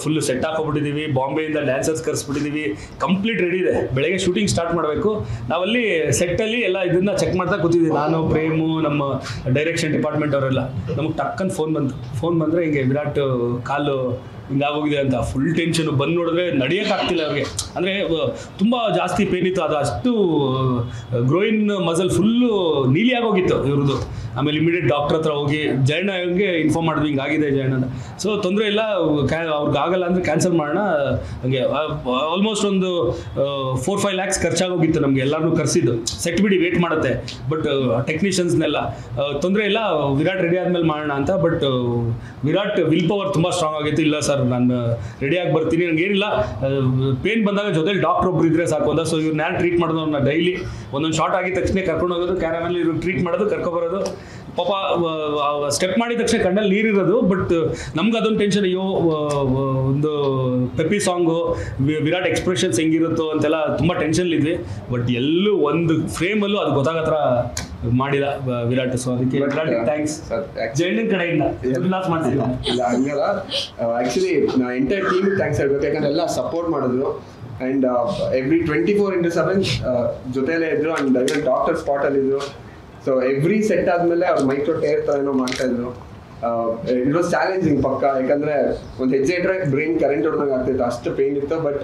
ಫುಲ್ ಸೆಟ್ ಹಾಕೋಬಿಟ್ಟಿದ್ದೀವಿ, ಬಾಂಬೆಯಿಂದ ಡ್ಯಾನ್ಸರ್ಸ್ ಕರೆಸ್ಬಿಟ್ಟಿದ್ದೀವಿ, ಕಂಪ್ಲೀಟ್ ರೆಡಿ ಇದೆ. ಬೆಳಗ್ಗೆ ಶೂಟಿಂಗ್ ಸ್ಟಾರ್ಟ್ ಮಾಡಬೇಕು. ನಾವಲ್ಲಿ ಸೆಟ್ಟಲ್ಲಿ ಎಲ್ಲ ಇದನ್ನ ಚೆಕ್ ಮಾಡ್ತಾ ಕೂತಿದ್ವಿ, ನಾನು, ಪ್ರೇಮು, ನಮ್ಮ ಡೈರೆಕ್ಷನ್ ಡಿಪಾರ್ಟ್ಮೆಂಟ್ ಅವರೆಲ್ಲ. ನಮಗೆ ಟಕ್ಕನ್ ಫೋನ್ ಬಂದರೆ ಹಿಂಗೆ ವಿರಾಟ್ ಕಾಲು ಹಿಂಗಾಗೋಗಿದೆ ಅಂತ ಫುಲ್ ಟೆನ್ಷನು. ಬಂದು ನೋಡಿದ್ರೆ ನಡೆಯೋಕ್ಕಾಗ್ತಿಲ್ಲ ಅವ್ರಿಗೆ. ಅಂದರೆ ತುಂಬ ಜಾಸ್ತಿ ಪೇನ್ ಇತ್ತು. ಅದು ಅಷ್ಟು ಗ್ರೋಯಿನ್ ಮಸಲ್ ಫುಲ್ಲು ನೀಲಿ ಆಗೋಗಿತ್ತು ಇವ್ರದ್ದು. ಆಮೇಲೆ ಇಮಿಡಿಯೇಟ್ ಡಾಕ್ಟರ್ ಹತ್ರ ಹೋಗಿ ಜಯಣ್ಣಗೆ ಇನ್ಫಾರ್ಮ್ ಮಾಡಿದ್ವಿ ಹಿಂಗಾಗಿದೆ ಜಯಣ್ಣ ಅಂತ. ಸೊ ತೊಂದರೆ ಇಲ್ಲ, ಅವ್ರಿಗೆ ಆಗಲ್ಲ ಅಂದರೆ ಕ್ಯಾನ್ಸಲ್ ಮಾಡೋಣ. ಹಾಗೆ ಆಲ್ಮೋಸ್ಟ್ ಒಂದು 4-5 lakhs ಖರ್ಚಾಗೋಗಿತ್ತು ನಮಗೆ, ಎಲ್ಲರನ್ನೂ ಕರೆಸಿದ್ದು. ಸೆಟ್ ಬಿಡಿ ವೇಟ್ ಮಾಡುತ್ತೆ, ಬಟ್ ಟೆಕ್ನಿಷಿಯನ್ಸ್ನೆಲ್ಲ ತೊಂದರೆ ಇಲ್ಲ, ವಿರಾಟ್ ರೆಡಿ ಆದಮೇಲೆ ಮಾಡೋಣ ಅಂತ. ಬಟ್ ವಿರಾಟ್ ವಿಲ್ ಪವರ್ ತುಂಬ ಸ್ಟ್ರಾಂಗ್ ಆಗಿತ್ತು. ಇಲ್ಲ ಸರ್, ನಾನು ರೆಡಿಯಾಗಿ ಬರ್ತೀನಿ, ನನಗೆ ಏನಿಲ್ಲ, ಪೇನ್ ಬಂದಾಗ ಜೊತೆಲಿ ಡಾಕ್ಟರ್ ಒಬ್ರು ಇದ್ರೆ ಸಾಕು ಅಂತ. ಸೊ ಇವ್ರು ನಾನು ಟ್ರೀಟ್ ಮಾಡೋದು, ಅವ್ರನ್ನ ಡೈಲಿ ಒಂದೊಂದು ಶಾರ್ಟ್ ಆಗಿದ ತಕ್ಷಣ ಕರ್ಕೊಂಡು ಹೋಗೋದು, ಕ್ಯಾರಮಲ್ಲಿ ಇವ್ರು ಟ್ರೀಟ್ ಮಾಡೋದು, ಕರ್ಕೊಬರೋದು. ಪಾಪ ಸ್ಟೆಪ್ ಮಾಡಿದ ತಕ್ಷಣ ಕಣ್ಣಲ್ಲಿ ನೀರಿರೋದು, ಬಟ್ ನಮ್ಗೆ ಅದೊಂದು ಟೆನ್ಷನ್, ಅಯ್ಯೋ ಒಂದು ಪೆಪ್ಪಿ ಸಾಂಗು, ವಿರಾಟ್ ಎಕ್ಸ್ಪ್ರೆಷನ್ಸ್ ಹೆಂಗಿರುತ್ತೋ ಅಂತೆಲ್ಲ ತುಂಬ ಟೆನ್ಷನ್ಲಿದ್ವಿ. ಬಟ್ ಎಲ್ಲೂ ಒಂದು ಫ್ರೇಮಲ್ಲೂ ಅದು ಗೊತ್ತಾಗತ್ರ ಮಾಡಿಲ್ಲ ವಿರಾಟ್. ಸೊ ಅದಕ್ಕೆ ವಿರಾಟ್ ಥ್ಯಾಂಕ್ಸ್ ಜೈಲಿನ ಕಡೆಯಿಂದ ಲಾಸ್ ಮಾಡ್ತಿದ್ವಿ. ಇಲ್ಲ ಹಂಗಲ್ಲ, ಆ್ಯಕ್ಚುಲಿ ನಾ ಎಂಟೈರ್ ಟೀಮ್ ಥ್ಯಾಂಕ್ಸ್ ಹೇಳ್ಬೇಕು, ಯಾಕಂದ್ರೆ ಎಲ್ಲ ಸಪೋರ್ಟ್ ಮಾಡಿದ್ರು. ಆ್ಯಂಡ್ ಎವ್ರಿ 24/7 ಜೊತೆಲೇ ಇದ್ರು. ಆ್ಯಂಡ್ ಇವನ್ ಡಾಕ್ಟರ್ ಸ್ಪಾಟಲ್ಲಿ ಇದ್ರು. ಸೊ ಎವ್ರಿ ಸೆಟ್ ಆದಮೇಲೆ ಅವ್ರು ಮೈಕ್ರೋ ಟೇರ್ ಥರ ಏನೋ ಮಾಡ್ತಾ ಇದ್ರು. ಇಟ್ ವಾಸ್ ಚಾಲೆಂಜಿಂಗ್ ಪಕ್ಕ, ಯಾಕಂದರೆ ಒಂದು ಹೆಜ್ಜೆ ಇಟ್ಟರೆ ಬ್ರೈನ್ ಕರೆಂಟ್ ಹೊಡೆದಂಗೆ ಆಗ್ತಿತ್ತು, ಅಷ್ಟು ಪೇನ್ ಇತ್ತು. ಬಟ್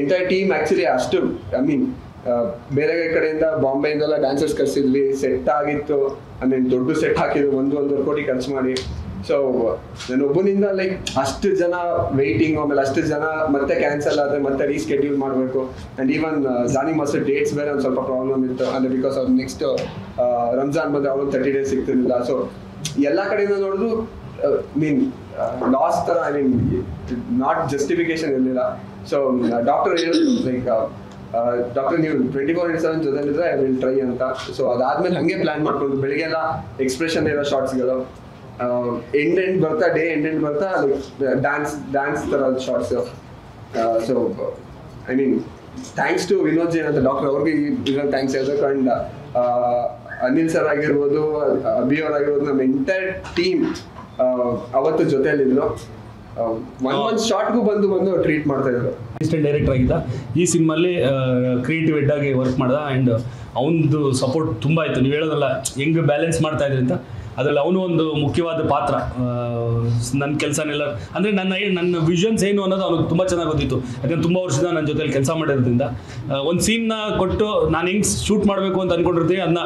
ಎಂಟೈರ್ ಟೀಮ್ ಆ್ಯಕ್ಚುಲಿ ಅಷ್ಟು, ಐ ಮೀನ್ ಬೇರೆ ಕಡೆಯಿಂದ ಬಾಂಬೆಯಿಂದೆಲ್ಲ ಡ್ಯಾನ್ಸರ್ಸ್ ಕರ್ಸಿದ್ವಿ, ಸೆಟ್ ಆಗಿತ್ತು. ಐ ಮೀನ್ ದೊಡ್ಡ ಸೆಟ್ ಹಾಕಿದ್ರು, 1.5 ಕೋಟಿ ಖರ್ಚು ಮಾಡಿ. ಸೊ ನಾನು ಒಬ್ಬನಿಂದ ಲೈಕ್ ಅಷ್ಟು ಜನ ವೆಯ್ಟಿಂಗ್, ಆಮೇಲೆ ಅಷ್ಟು ಜನ ಮತ್ತೆ ಕ್ಯಾನ್ಸಲ್ ಆದರೆ ಮತ್ತೆ ರೀಸ್ಕೆಡ್ಯೂಲ್ ಮಾಡಬೇಕು. And even Jani master dates ಬೇರೆ ಒಂದು ಸ್ವಲ್ಪ ಪ್ರಾಬ್ಲಮ್ ಇತ್ತು, ಅಂದರೆ ಬಿಕಾಸ್ ಅವ್ರು ನೆಕ್ಸ್ಟ್ ರಂಜಾನ್ ಬಂದರೆ ಅವ್ರು 30 days ಸಿಗ್ತಿರ್ಲಿಲ್ಲ. ಸೊ ಎಲ್ಲ ಕಡೆಯಿಂದ ನೋಡಿದ್ರು ಮೀನ್ ಲಾಸ್ ಥರ, ಐ ಮೀನ್ ನಾಟ್ ಜಸ್ಟಿಫಿಕೇಶನ್ ಇರಲಿಲ್ಲ. ಸೊ ಡಾಕ್ಟರ್ ಹೇಳಿದ್ರು ಲೈಕ್, ಡಾಕ್ಟರ್ ನೀವು 24/7 ಜೊತೆಲಿದ್ರೆ ಐ ವಿಲ್ ಟ್ರೈ ಅಂತ. ಸೊ ಅದಾದ್ಮೇಲೆ ಹಾಗೆ ಪ್ಲಾನ್ ಮಾಡ್ಕೊಂಡು ಬೆಳಿಗ್ಗೆಲ್ಲ ಎಕ್ಸ್ಪ್ರೆಷನ್ ಇರೋ ಶಾರ್ಟ್ಸ್ಗಳು, ಎಂಡ್ ಬರ್ತಾ ಡೇ ಎಂಡ್ ಬರ್ತಾ ಡ್ಯಾನ್ಸ್ ಥರ shorts. So I mean thanks to Vinod Jain ಅಂತ ಡಾಕ್ಟರ್, ಅವ್ರಿಗೆ ಇದೊಂದು ಥ್ಯಾಂಕ್ಸ್ ಹೇಳ್ಬೇಕು. ಆ್ಯಂಡ್ ಅನಿಲ್ ಸರ್ ಆಗಿರ್ಬೋದು, ಅಭಿ ಅವ್ರು ಆಗಿರ್ಬೋದು, ನಮ್ಮ ಎಂಟೈರ್ ಟೀಮ್ ಅವತ್ತು ಜೊತೆಯಲ್ಲಿದ್ರು. ಒಂದೊಂದು ಶಾರ್ಟ್ಗೂ ಬಂದು ಟ್ರೀಟ್ ಮಾಡ್ತಾ ಇದ್ರು. ಅಸಿಸ್ಟೆಂಟ್ ಡೈರೆಕ್ಟರ್ ಆಗಿದ್ದ. ಈ ಸಿನಿಮಲ್ಲಿ ಕ್ರಿಯೇಟಿವ್ ಹೆಡ್ ಆಗಿ ವರ್ಕ್ ಮಾಡ್ದ. ಆ್ಯಂಡ್ ಅವನದು ಸಪೋರ್ಟ್ ತುಂಬ ಆಯಿತು. ನೀವು ಹೇಳೋದಲ್ಲ ಹೆಂಗೆ ಬ್ಯಾಲೆನ್ಸ್ ಮಾಡ್ತಾ ಇದ್ರಿ ಅಂತ, ಅದರಲ್ಲಿ ಅವನು ಒಂದು ಮುಖ್ಯವಾದ ಪಾತ್ರ. ನನ್ನ ಕೆಲಸನೆಲ್ಲ ಅಂದರೆ ನನ್ನ ವಿಷನ್ಸ್ ಏನು ಅನ್ನೋದು ಅವ್ನಿಗೆ ತುಂಬ ಚೆನ್ನಾಗಿ ಗೊತ್ತಿತ್ತು. ಯಾಕಂದ್ರೆ ತುಂಬ ವರ್ಷದಿಂದ ನನ್ನ ಜೊತೆಲಿ ಕೆಲಸ ಮಾಡಿರೋದ್ರಿಂದ ಒಂದು ಸೀನ್ನ ಕೊಟ್ಟು ನಾನು ಹೆಂಗೆ ಶೂಟ್ ಮಾಡಬೇಕು ಅಂತ ಅಂದ್ಕೊಂಡಿರ್ತೀನಿ, ಅದನ್ನ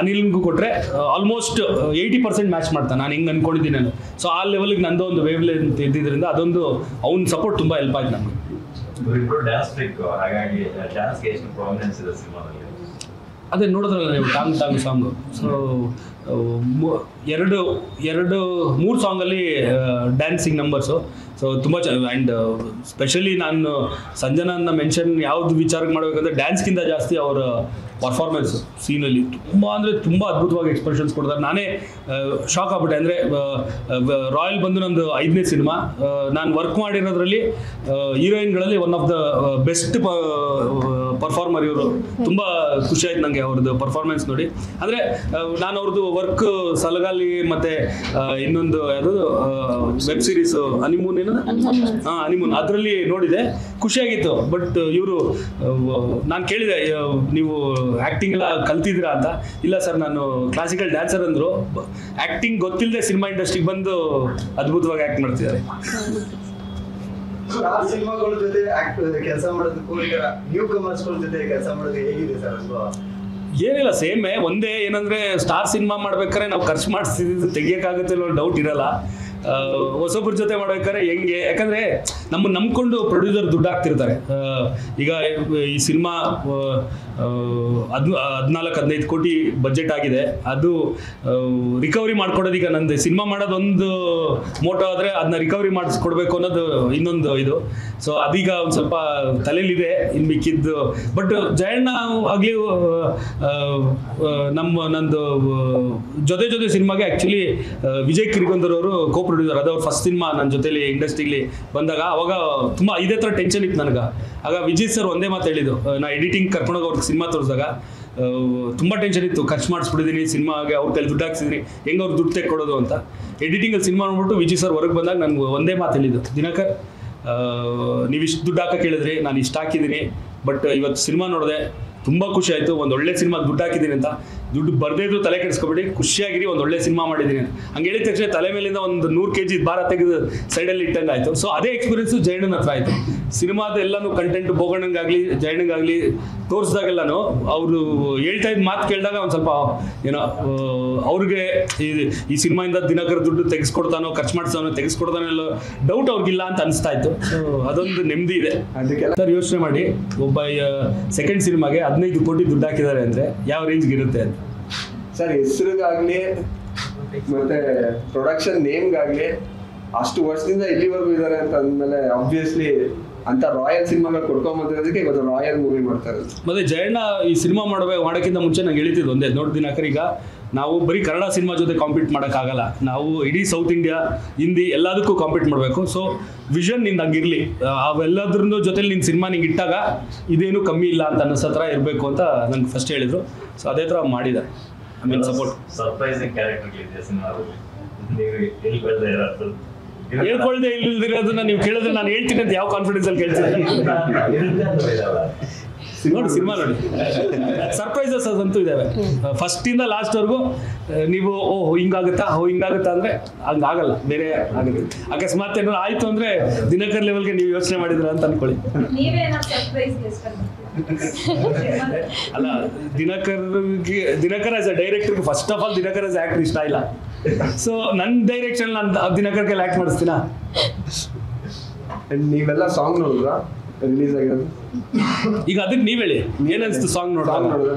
ಅನಿಲ್ಗೂ ಕೊಟ್ಟರೆ ಆಲ್ಮೋಸ್ಟ್ 80% ಮ್ಯಾಚ್ ಮಾಡ್ತಾನೆ ನಾನು ಹೆಂಗೆ ಅಂದ್ಕೊಂಡಿದ್ದೀನಿ ನಾನು. ಸೊ ಆ ಲೆವೆಲ್ಗೆ ನಂದು ಒಂದು ವೇವ್ ಲೆಂತ್ ಇದ್ದಿದ್ದರಿಂದ ಅದೊಂದು ಅವ್ನ ಸಪೋರ್ಟ್ ತುಂಬ ಹೆಲ್ಪ್ ಆಯ್ತು ನಮಗೆ. ಡ್ಯಾನ್ಸ್ ಟ್ರಿಕ್, ಹಾಗಾಗಿ ಡ್ಯಾನ್ಸ್ಗೆ ಎಷ್ಟು ಪ್ರಾಮಿನೆನ್ಸ್ ಇದೆ ಸಿನಿಮಾದಲ್ಲಿ? ಅದೇ ನೋಡಿದ್ರಲ್ಲ ನೀವು, ಟಾಂಗ್ ಸಾಂಗು. ಸೊ 2-3 ಸಾಂಗಲ್ಲಿ ಡ್ಯಾನ್ಸಿಂಗ್ ನಂಬರ್ಸು. ಸೊ ತುಂಬ ಆ್ಯಂಡ್ ಸ್ಪೆಷಲಿ ನಾನು ಸಂಜನನ್ನ ಮೆನ್ಷನ್ ಯಾವ್ದು ವಿಚಾರಕ್ಕೆ ಮಾಡಬೇಕಂದ್ರೆ ಡ್ಯಾನ್ಸ್ಗಿಂತ ಜಾಸ್ತಿ ಅವರ ಪರ್ಫಾರ್ಮೆನ್ಸ್ ಸೀನಲ್ಲಿ ತುಂಬ ಅಂದರೆ ತುಂಬ ಅದ್ಭುತವಾಗಿ ಎಕ್ಸ್ಪ್ರೆಷನ್ಸ್ ಕೊಡ್ತಾರೆ. ನಾನೇ ಶಾಕ್ ಆಗ್ಬಿಟ್ಟೆ. ಅಂದರೆ ರಾಯಲ್ ಬಂದು ನಂದು 5ನೇ ಸಿನಿಮಾ. ನಾನು ವರ್ಕ್ ಮಾಡಿರೋದ್ರಲ್ಲಿ ಹೀರೋಯಿನ್ಗಳಲ್ಲಿ one of the best performer ಇವರು. ತುಂಬ ಖುಷಿ ಆಯ್ತು ನನಗೆ ಅವ್ರದ್ದು ಪರ್ಫಾರ್ಮೆನ್ಸ್ ನೋಡಿ. ಅಂದರೆ ನಾನು ಅವ್ರದ್ದು ವರ್ಕ್ ಸಲಗಾಲಿ ಮತ್ತು ಇನ್ನೊಂದು ಯಾವುದು ವೆಬ್ ಸೀರೀಸ್ ಹನಿಮೂನ್ ಏನೋ ಹನಿಮೂನ್, ಅದರಲ್ಲಿ ನೋಡಿದೆ, ಖುಷಿಯಾಗಿತ್ತು. ಬಟ್ ಇವರು ನಾನು ಕೇಳಿದೆ, ನೀವು ಆ್ಯಕ್ಟಿಂಗ್ ಎಲ್ಲ ಕಲ್ತಿದ್ದೀರಾ ಅಂತ. ಇಲ್ಲ ಸರ್, ನಾನು ಕ್ಲಾಸಿಕಲ್ ಡ್ಯಾನ್ಸರ್ ಅಂದರು. ಆ್ಯಕ್ಟಿಂಗ್ ಗೊತ್ತಿಲ್ಲದೆ ಸಿನಿಮಾ ಇಂಡಸ್ಟ್ರಿಗೆ ಬಂದು ಅದ್ಭುತವಾಗಿ ಆ್ಯಕ್ಟ್ ಮಾಡ್ತಿದ್ದಾರೆ. ಆ ಸಿನಿಮಾಗಳ ಜೊತೆ ಕೆಲಸ ಮಾಡೋದಕ್ಕೂ ಈಗ ನ್ಯೂ ಕಮರ್ಸ್ಗಳ ಜೊತೆ ಕೆಲಸ ಮಾಡೋದು ಹೇಗಿದೆ ಸರ್ ಅಲ್ವಾ? ಏನಿಲ್ಲ, ಸೇಮೇ. ಒಂದೇ ಏನಂದರೆ ಸ್ಟಾರ್ ಸಿನಿಮಾ ಮಾಡ್ಬೇಕಾದ್ರೆ ನಾವು ಖರ್ಚು ಮಾಡಿಸಿದ್ದು ತೆಗಿಯೋಕ್ಕಾಗುತ್ತೆ ಅನ್ನೋ ಡೌಟ್ ಇರಲ್ಲ. ಹೊಸೊಬ್ಬರ ಜೊತೆ ಮಾಡ್ಬೇಕಾದ್ರೆ ಹೆಂಗೆ, ಯಾಕಂದರೆ ನಮ್ಮನ್ನು ನಂಬ್ಕೊಂಡು ಪ್ರೊಡ್ಯೂಸರ್ ದುಡ್ಡು ಹಾಕ್ತಿರ್ತಾರೆ. ಈಗ ಈ ಸಿನಿಮಾ 14-15 ಕೋಟಿ ಬಜೆಟ್ ಆಗಿದೆ. ಅದು ರಿಕವರಿ ಮಾಡ್ಕೊಡೋದು, ಈಗ ನಂದು ಸಿನಿಮಾ ಮಾಡೋದೊಂದು ಮೋಟೋ ಆದರೆ ಅದನ್ನ ರಿಕವರಿ ಮಾಡಿಸ್ಕೊಡ್ಬೇಕು ಅನ್ನೋದು ಇನ್ನೊಂದು ಇದು. ಸೊ ಅದೀಗ ಒಂದು ಸ್ವಲ್ಪ ತಲೆಯಲ್ಲಿದೆ, ಇನ್ನು ಮಿಕ್ಕಿದ್ದು. ಬಟ್ ಜಯಣ್ಣ ಆಗಲಿ ನಂದು ಜೊತೆ ಸಿನಿಮಾಗೆ ಆ್ಯಕ್ಚುಲಿ ವಿಜಯ್ ಕಿರಿಗೊಂದರ್ ಅವರು ಕೋ ಪ್ರೊಡ್ಯೂಸರ್. ಅದು ಅವ್ರ ಫಸ್ಟ್ ಸಿನಿಮಾ ನನ್ನ ಜೊತೆಲಿ ಇಂಡಸ್ಟ್ರಿಗೆ ಬಂದಾಗ ಅವಾಗ ತುಂಬ ಇದೇ ಥರ ಟೆನ್ಷನ್ ಇತ್ತು ನನಗೆ. ಆಗ ವಿಜಯ್ ಸರ್ ಒಂದೇ ಮಾತು ಹೇಳಿದ್ದು, ನಾ ಎಡಿಟಿಂಗ್ ಕರ್ಕೊಂಡೋಗಿ ಅವ್ರಿಗೆ ಸಿನಿಮಾ ತೋರಿಸಿದಾಗ ತುಂಬ ಟೆನ್ಷನ್ ಇತ್ತು. ಖರ್ಚು ಮಾಡಿಸ್ಬಿಟ್ಟಿದ್ದೀನಿ ಸಿನಿಮಾಗೆ, ಅವ್ರ ಕೈಲಿ ದುಡ್ಡು ಹಾಕ್ಸಿದ್ದೀನಿ, ಹೆಂಗೆ ಅವ್ರು ದುಡ್ಡು ತೆಕ್ಕೊಡೋದು ಅಂತ. ಎಡಿಟಿಂಗಲ್ಲಿ ಸಿನಿಮಾ ನೋಡ್ಬಿಟ್ಟು ವಿಜಯ್ ಸರ್ ಹೊರಗೆ ಬಂದಾಗ ನನಗೆ ಒಂದೇ ಮಾತು ಹೇಳಿದ್ದು, ದಿನಕರ್ ನೀವು ಇಷ್ಟು ದುಡ್ಡು ಹಾಕಕ್ಕೆ ಹೇಳಿದ್ರಿ, ನಾನು ಇಷ್ಟು ಹಾಕಿದ್ದೀನಿ, ಬಟ್ ಇವತ್ತು ಸಿನಿಮಾ ನೋಡಿದೆ, ತುಂಬ ಖುಷಿ ಆಯಿತು, ಒಂದು ಒಳ್ಳೆ ಸಿನಿಮಾಗೆ ದುಡ್ಡು ಹಾಕಿದ್ದೀನಿ ಅಂತ. ದುಡ್ಡು ಬರ್ದೇ ಇದ್ರು ತಲೆ ಕೆಡಿಸ್ಕೊಬೇಡಿ, ಖುಷಿಯಾಗಿರಿ, ಒಂದು ಒಳ್ಳೆ ಸಿನಿಮಾ ಮಾಡಿದ್ದೀನಿ ಅಂತ. ಹಂಗೆ ಹೇಳಿದ ತಕ್ಷಣ ತಲೆ ಮೇಲಿಂದ ಒಂದು 100 kg ಭಾರ ತೆಗೆದು ಸೈಡಲ್ಲಿ ಇಟ್ಟಂಗೆ ಆಯಿತು. ಸೊ ಅದೇ ಎಕ್ಸ್ಪೀರಿಯನ್ಸು ಜಯಣ್ಣನ ಹತ್ರ ಆಯಿತು. ಸಿನಿಮಾದ ಎಲ್ಲನೂ ಕಂಟೆಂಟ್ ಬೋಗಣ್ಣಂಗಾಗಲಿ ಜಯಣ್ಣಂಗಾಗಲಿ ತೋರಿಸಿದಾಗೆಲ್ಲನೂ ಅವರು ಹೇಳ್ತಾ ಇದ್ದ ಮಾತು ಕೇಳಿದಾಗ ಒಂದು ಸ್ವಲ್ಪ ಏನೋ ಅವ್ರಿಗೆ ಈ ಸಿನಿಮಾಯಿಂದ ದಿನಕರ ದುಡ್ಡು ತೆಗೆಸ್ಕೊಡ್ತಾನೋ ಖರ್ಚು ಮಾಡಿಸ್ತಾನೋ ತೆಗೆಸ್ಕೊಡ್ತಾನೋ ಎಲ್ಲ ಡೌಟ್ ಅವ್ರಿಗಿಲ್ಲ ಅಂತ ಅನಿಸ್ತಾ ಇತ್ತು. ಸೊ ಅದೊಂದು ನೆಮ್ಮದಿ ಇದೆ. ಸರ್ ಯೋಚನೆ ಮಾಡಿ, ಒಬ್ಬ ಸೆಕೆಂಡ್ ಸಿನಿಮಾಗೆ 15 ಕೋಟಿ ದುಡ್ಡು ಹಾಕಿದ್ದಾರೆ ಅಂದರೆ ಯಾವ ರೇಂಜ್ಗೆ ಇರುತ್ತೆ ಅಂತ. ಸರ್ ಹೆಸರಿಗಾಗ್ಲಿ ಮತ್ತೆ ಪ್ರೊಡಕ್ಷನ್ ನೇಮ್ಗಾಗ್ಲಿ ಅಷ್ಟು ವರ್ಷದಿಂದ ಇಲ್ಲಿವರೆಗೂ ಇದ್ದಾರೆ ಅಂತ ಅಂದಮೇಲೆ ಆಬ್ವಿಯಸ್ಲಿ ಅಂತ ರಾಯಲ್ ಸಿನಿಮಾಗಳು ಕೊಡ್ಕೊಂಬಂದಿರೋದಕ್ಕೆ ಇವತ್ತು ರಾಯಲ್ ಮೂವಿ ಮಾಡ್ತಾ ಇರೋದು. ಮತ್ತೆ ಜಯಣ್ಣ ಈ ಸಿನಿಮಾ ಮಾಡೋಕ್ಕಿಂತ ಮುಂಚೆ ನಂಗೆ ಹೇಳ್ತಿದ್ದು ಒಂದೇ, ನೋಡಿ ದಿನಕರ್, ಈಗ ನಾವು ಬರೀ ಕನ್ನಡ ಸಿನಿಮಾ ಜೊತೆ ಕಾಂಪೀಟ್ ಮಾಡೋಕ್ಕಾಗಲ್ಲ, ನಾವು ಇಡೀ ಸೌತ್ ಇಂಡಿಯಾ ಹಿಂದಿ ಎಲ್ಲದಕ್ಕೂ ಕಾಂಪೀಟ್ ಮಾಡಬೇಕು. ಸೊ ವಿಷನ್ ನಿಂದು ಹಂಗಿರಲಿ, ಅವೆಲ್ಲದ್ರ ಜೊತೆಲಿ ನಿನ್ನ ಸಿನಿಮಾ ನಿಂಗೆ ಇಟ್ಟಾಗ ಇದೇನು ಕಮ್ಮಿ ಇಲ್ಲ ಅಂತ ಅನ್ನಿಸೋ ಥರ ಇರಬೇಕು ಅಂತ ನಂಗೆ ಫಸ್ಟ್ ಹೇಳಿದರು. ಸೊ ಅದೇ ಥರ ಮಾಡಿದ್ದಾರೆ. I mean support. ಸರ್ಪ್ರೈಸಿಂಗ್ ಕ್ಯಾರೆಕ್ಟರ್ಗಳಿದೆ ಸಿನಿಮಾದಲ್ಲಿ, ನೀವು ಹೇಳ್ಕೊಳ್ದೆ ಇಲ್ದಿರೋದನ್ನ ನೀವು ಕೇಳಿದ್ರೆ ನಾನು ಹೇಳ್ತೀನಿ ಅಂತ ಯಾವ ಕಾನ್ಫಿಡೆನ್ಸ್ ಅಲ್ಲಿ ಕೇಳ್ತೀನಿ. ನೋಡಿ ಸಿನಿಮಾ ನೋಡಿ, ಸರ್ಪ್ರೈಸಸ್ ಅದಂತೂ ಇದಾವೆ ಫಸ್ಟ್ ಇಂದ ಲಾಸ್ಟ್ ವರ್ಗೂ. ನೀವು ಹಿಂಗಾಗುತ್ತಾ ಅಂದ್ರೆ ಹಂಗಾಗಲ್ಲ, ಬೇರೆ ಆಗುತ್ತೆ. ಅಕಸ್ಮಾತ್ ಏನಾದ್ರು ಆಯ್ತು ಅಂದ್ರೆ ದಿನಕರ್ ಲೆವೆಲ್ಗೆ ನೀವು ಯೋಚನೆ ಮಾಡಿದ್ರ ಅಂತ ಅನ್ಕೊಳ್ಳಿ. ಅಲ್ಲ, ದಿನಕರ್ ಆಸ್ ಅ ಡೈರೆಕ್ಟರ್ಗೆ first of all Dinakar as actor ಇಷ್ಟ ಇಲ್ಲ. ಸೊ ನನ್ನ ಡೈರೆಕ್ಷನ್ ನಾನು ದಿನಕರ್ ಕೈಲಿ ಆಕ್ಟ್ ಮಾಡಿಸ್ತೀನಾ? ನೀವೆಲ್ಲ ಸಾಂಗ್ ನೋಡಿದ್ರಾ ರಿಲೀಸ್ ಆಗಿರೋದು? ಈಗ ಅದಕ್ಕೆ ನೀವ್ ಹೇಳಿ, ಏನನ್ಸ್ತು ಸಾಂಗ್ ನೋಡಿದ್ರೆ?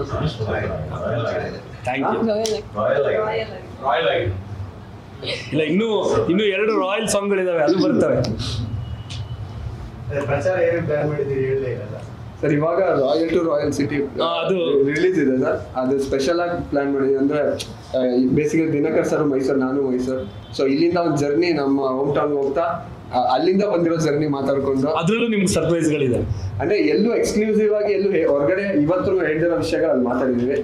Thank you. ಇಲ್ಲ, ಇನ್ನೂ 2 ರಾಯಲ್ ಸಾಂಗ್ಗಳಿದಾವೆ, ಅದು ಬರ್ತವೆ. ಪ್ರಚಾರ ಏನು ಪ್ಲಾನ್ ಮಾಡಿದ್ದೀರಿ ಹೇಳಲೇ ಇಲ್ಲ ಸರ್. ಇವಾಗ ರಾಯಲ್ ಟು ರಾಯಲ್ ಸಿಟಿ ಅದು ರಿಲೀಸ್ ಇದೆ ಸರ್. ಅದು ಸ್ಪೆಷಲ್ ಆಗಿ ಪ್ಲಾನ್ ಮಾಡಿದ್ವಿ. ಅಂದ್ರೆ ಬೇಸಿಕಲಿ ದಿನಕರ್ ಸರ್ ಮೈಸೂರು, ನಾನು ಮೈಸೂರು. ಸೊ ಇಲ್ಲಿಂದ ಒಂದು ಜರ್ನಿ ನಮ್ಮ ಹೋಮ್ ಟೌನ್ ಹೋಗ್ತಾ ಅಲ್ಲಿಂದ ಬಂದಿರೋ ಜರ್ನಿ ಮಾತಾಡ್ಕೊಂಡು, ಅದ್ರಲ್ಲೂ ನಿಮ್ಗೆ ಸರ್ಪ್ರೈಸ್ಗಳಿದೆ. ಅಂದ್ರೆ ಎಲ್ಲೂ ಎಕ್ಸ್ಕ್ಲೂಸಿವ್ ಆಗಿ ಎಲ್ಲೂ ಹೊರಗಡೆ ಇವತ್ತು ಹೇಳ್ದಿರೋ ವಿಷಯಗಳು ಅಲ್ಲಿ ಮಾತಾಡಿದ್ವಿ.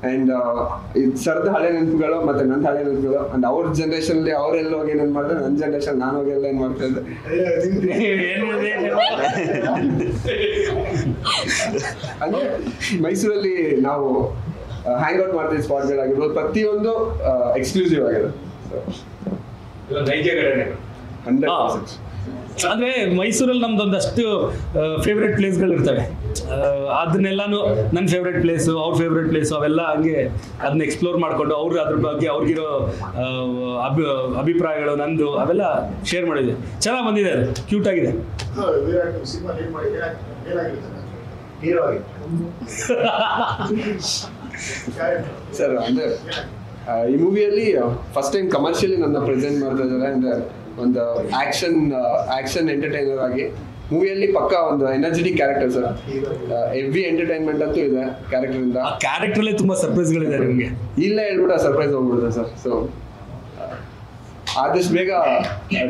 ಅಂಡ್ ಸರ್ದ ಹಳೆ ನೆನಪುಗಳು ಮತ್ತೆ ನನ್ನ ಹಳೆ ನೆನಪುಗಳು, ಅಂಡ್ ಅವ್ರ ಜನರೇಷನ್ ಅಲ್ಲಿ ಅವ್ರೆಲ್ಲ ಹೋಗಿ ಏನೇನ್ ಮಾಡಿದ್ರೆ, ನನ್ನ ಜನರೇಷನ್ ನಾನು ಹೋಗಿ ಎಲ್ಲ ಏನ್ ಮಾಡ್ತಾ ಇದ್ದೆ. ಅಂದ್ರೆ ಮೈಸೂರಲ್ಲಿ ನಾವು ಹ್ಯಾಂಗ್ ಔಟ್ ಮಾಡ್ತೀವಿ ಸ್ಪಾಟ್ಗಳಾಗಿರ್ಬೋದು, ಪ್ರತಿಯೊಂದು ಎಕ್ಸ್ಕ್ಲೂಸಿವ್ ಆಗಿದೆ. 100%. ಅಂದ್ರೆ ಮೈಸೂರಲ್ಲಿ ನಮ್ದೊಂದಷ್ಟು ಫೇವ್ರೆಟ್ ಪ್ಲೇಸ್ಗಳು ಇರ್ತವೆ. ಅದನ್ನೆಲ್ಲಾನು ನನ್ನ ಫೇವ್ರೆಟ್ ಪ್ಲೇಸು, ಅವ್ರ ಫೇವ್ರೆಟ್ ಪ್ಲೇಸು, ಅವೆಲ್ಲ ಹಂಗೆ ಅದನ್ನ ಎಕ್ಸ್ಪ್ಲೋರ್ ಮಾಡಿಕೊಂಡು ಅವ್ರು ಅದ್ರ ಬಗ್ಗೆ ಅವ್ರಿಗಿರೋ ಅಭಿಪ್ರಾಯಗಳು ನಂದು ಅವೆಲ್ಲ ಶೇರ್ ಮಾಡಿದೆ. ಚೆನ್ನಾಗಿ ಬಂದಿದೆ, ಅದು ಕ್ಯೂಟ್ ಆಗಿದೆ. ಸರ್ ಅಂದ್ರೆ ಈ ಮೂವಿಯಲ್ಲಿ ಫಸ್ಟ್ ಟೈಮ್ ಕಮರ್ಷಿಯಲಿ ನನ್ನ ಪ್ರೆಸೆಂಟ್ ಮಾಡ್ತಾ ಇದ್ದಾರೆ. ಅಂದ್ರೆ ಒಂದು ಆಕ್ಷನ್ ಎಂಟರ್ಟೈನರ್ ಆಗಿ ಮೂವಿಯಲ್ಲಿ ಪಕ್ಕ ಒಂದು energetic character sir. Heavy entertainment ಅಂತೂ ಇದೆ ಕ್ಯಾರೆಕ್ಟರ್ ಇಂದ. ಆ ಕ್ಯಾರೆಕ್ಟರ್ಲೇ ತುಂಬಾ ಸರ್ಪ್ರೈಸ್ಗಳಿದೆ ನಿಮಗೆ. ಇಲ್ಲ ಹೇಳ್ಬಿಟ್ಟ ಸರ್ಪ್ರೈಸ್ ಹೋಗ್ಬಿಡುತ್ತೆ ಸರ್. ಸೊ ಆದಷ್ಟು ಬೇಗ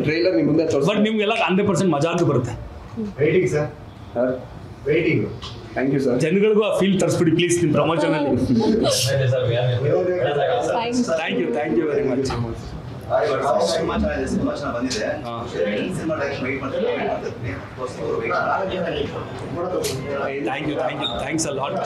ಟ್ರೈಲರ್ ನಿಮ್ಮ ಮುಂದೆ ತೋರಿಸಿ. ಬಟ್ ನಿಮ್ಗೆಲ್ಲ 100% ಮಜಾ ಅಂತೂ ಬರುತ್ತೆ. Waiting sir, waiting. Thank you sir. ಜನಗಳಿಗೂ ಆ ಫೀಲ್ ತರಿಸ್ಬಿಡಿ ಪ್ಲೀಸ್ ನಿಮ್ಮ ಪ್ರಮೋಷನ್ ಅಲ್ಲಿ. Thank you very much. Cinema ಚೆನ್ನಾಗಿ ಬಂದಿದೆ. ಸಿನಿಮಾ ವೆಯ್ಟ್ ಮಾಡ್ತೀನಿ. Thanks a lot.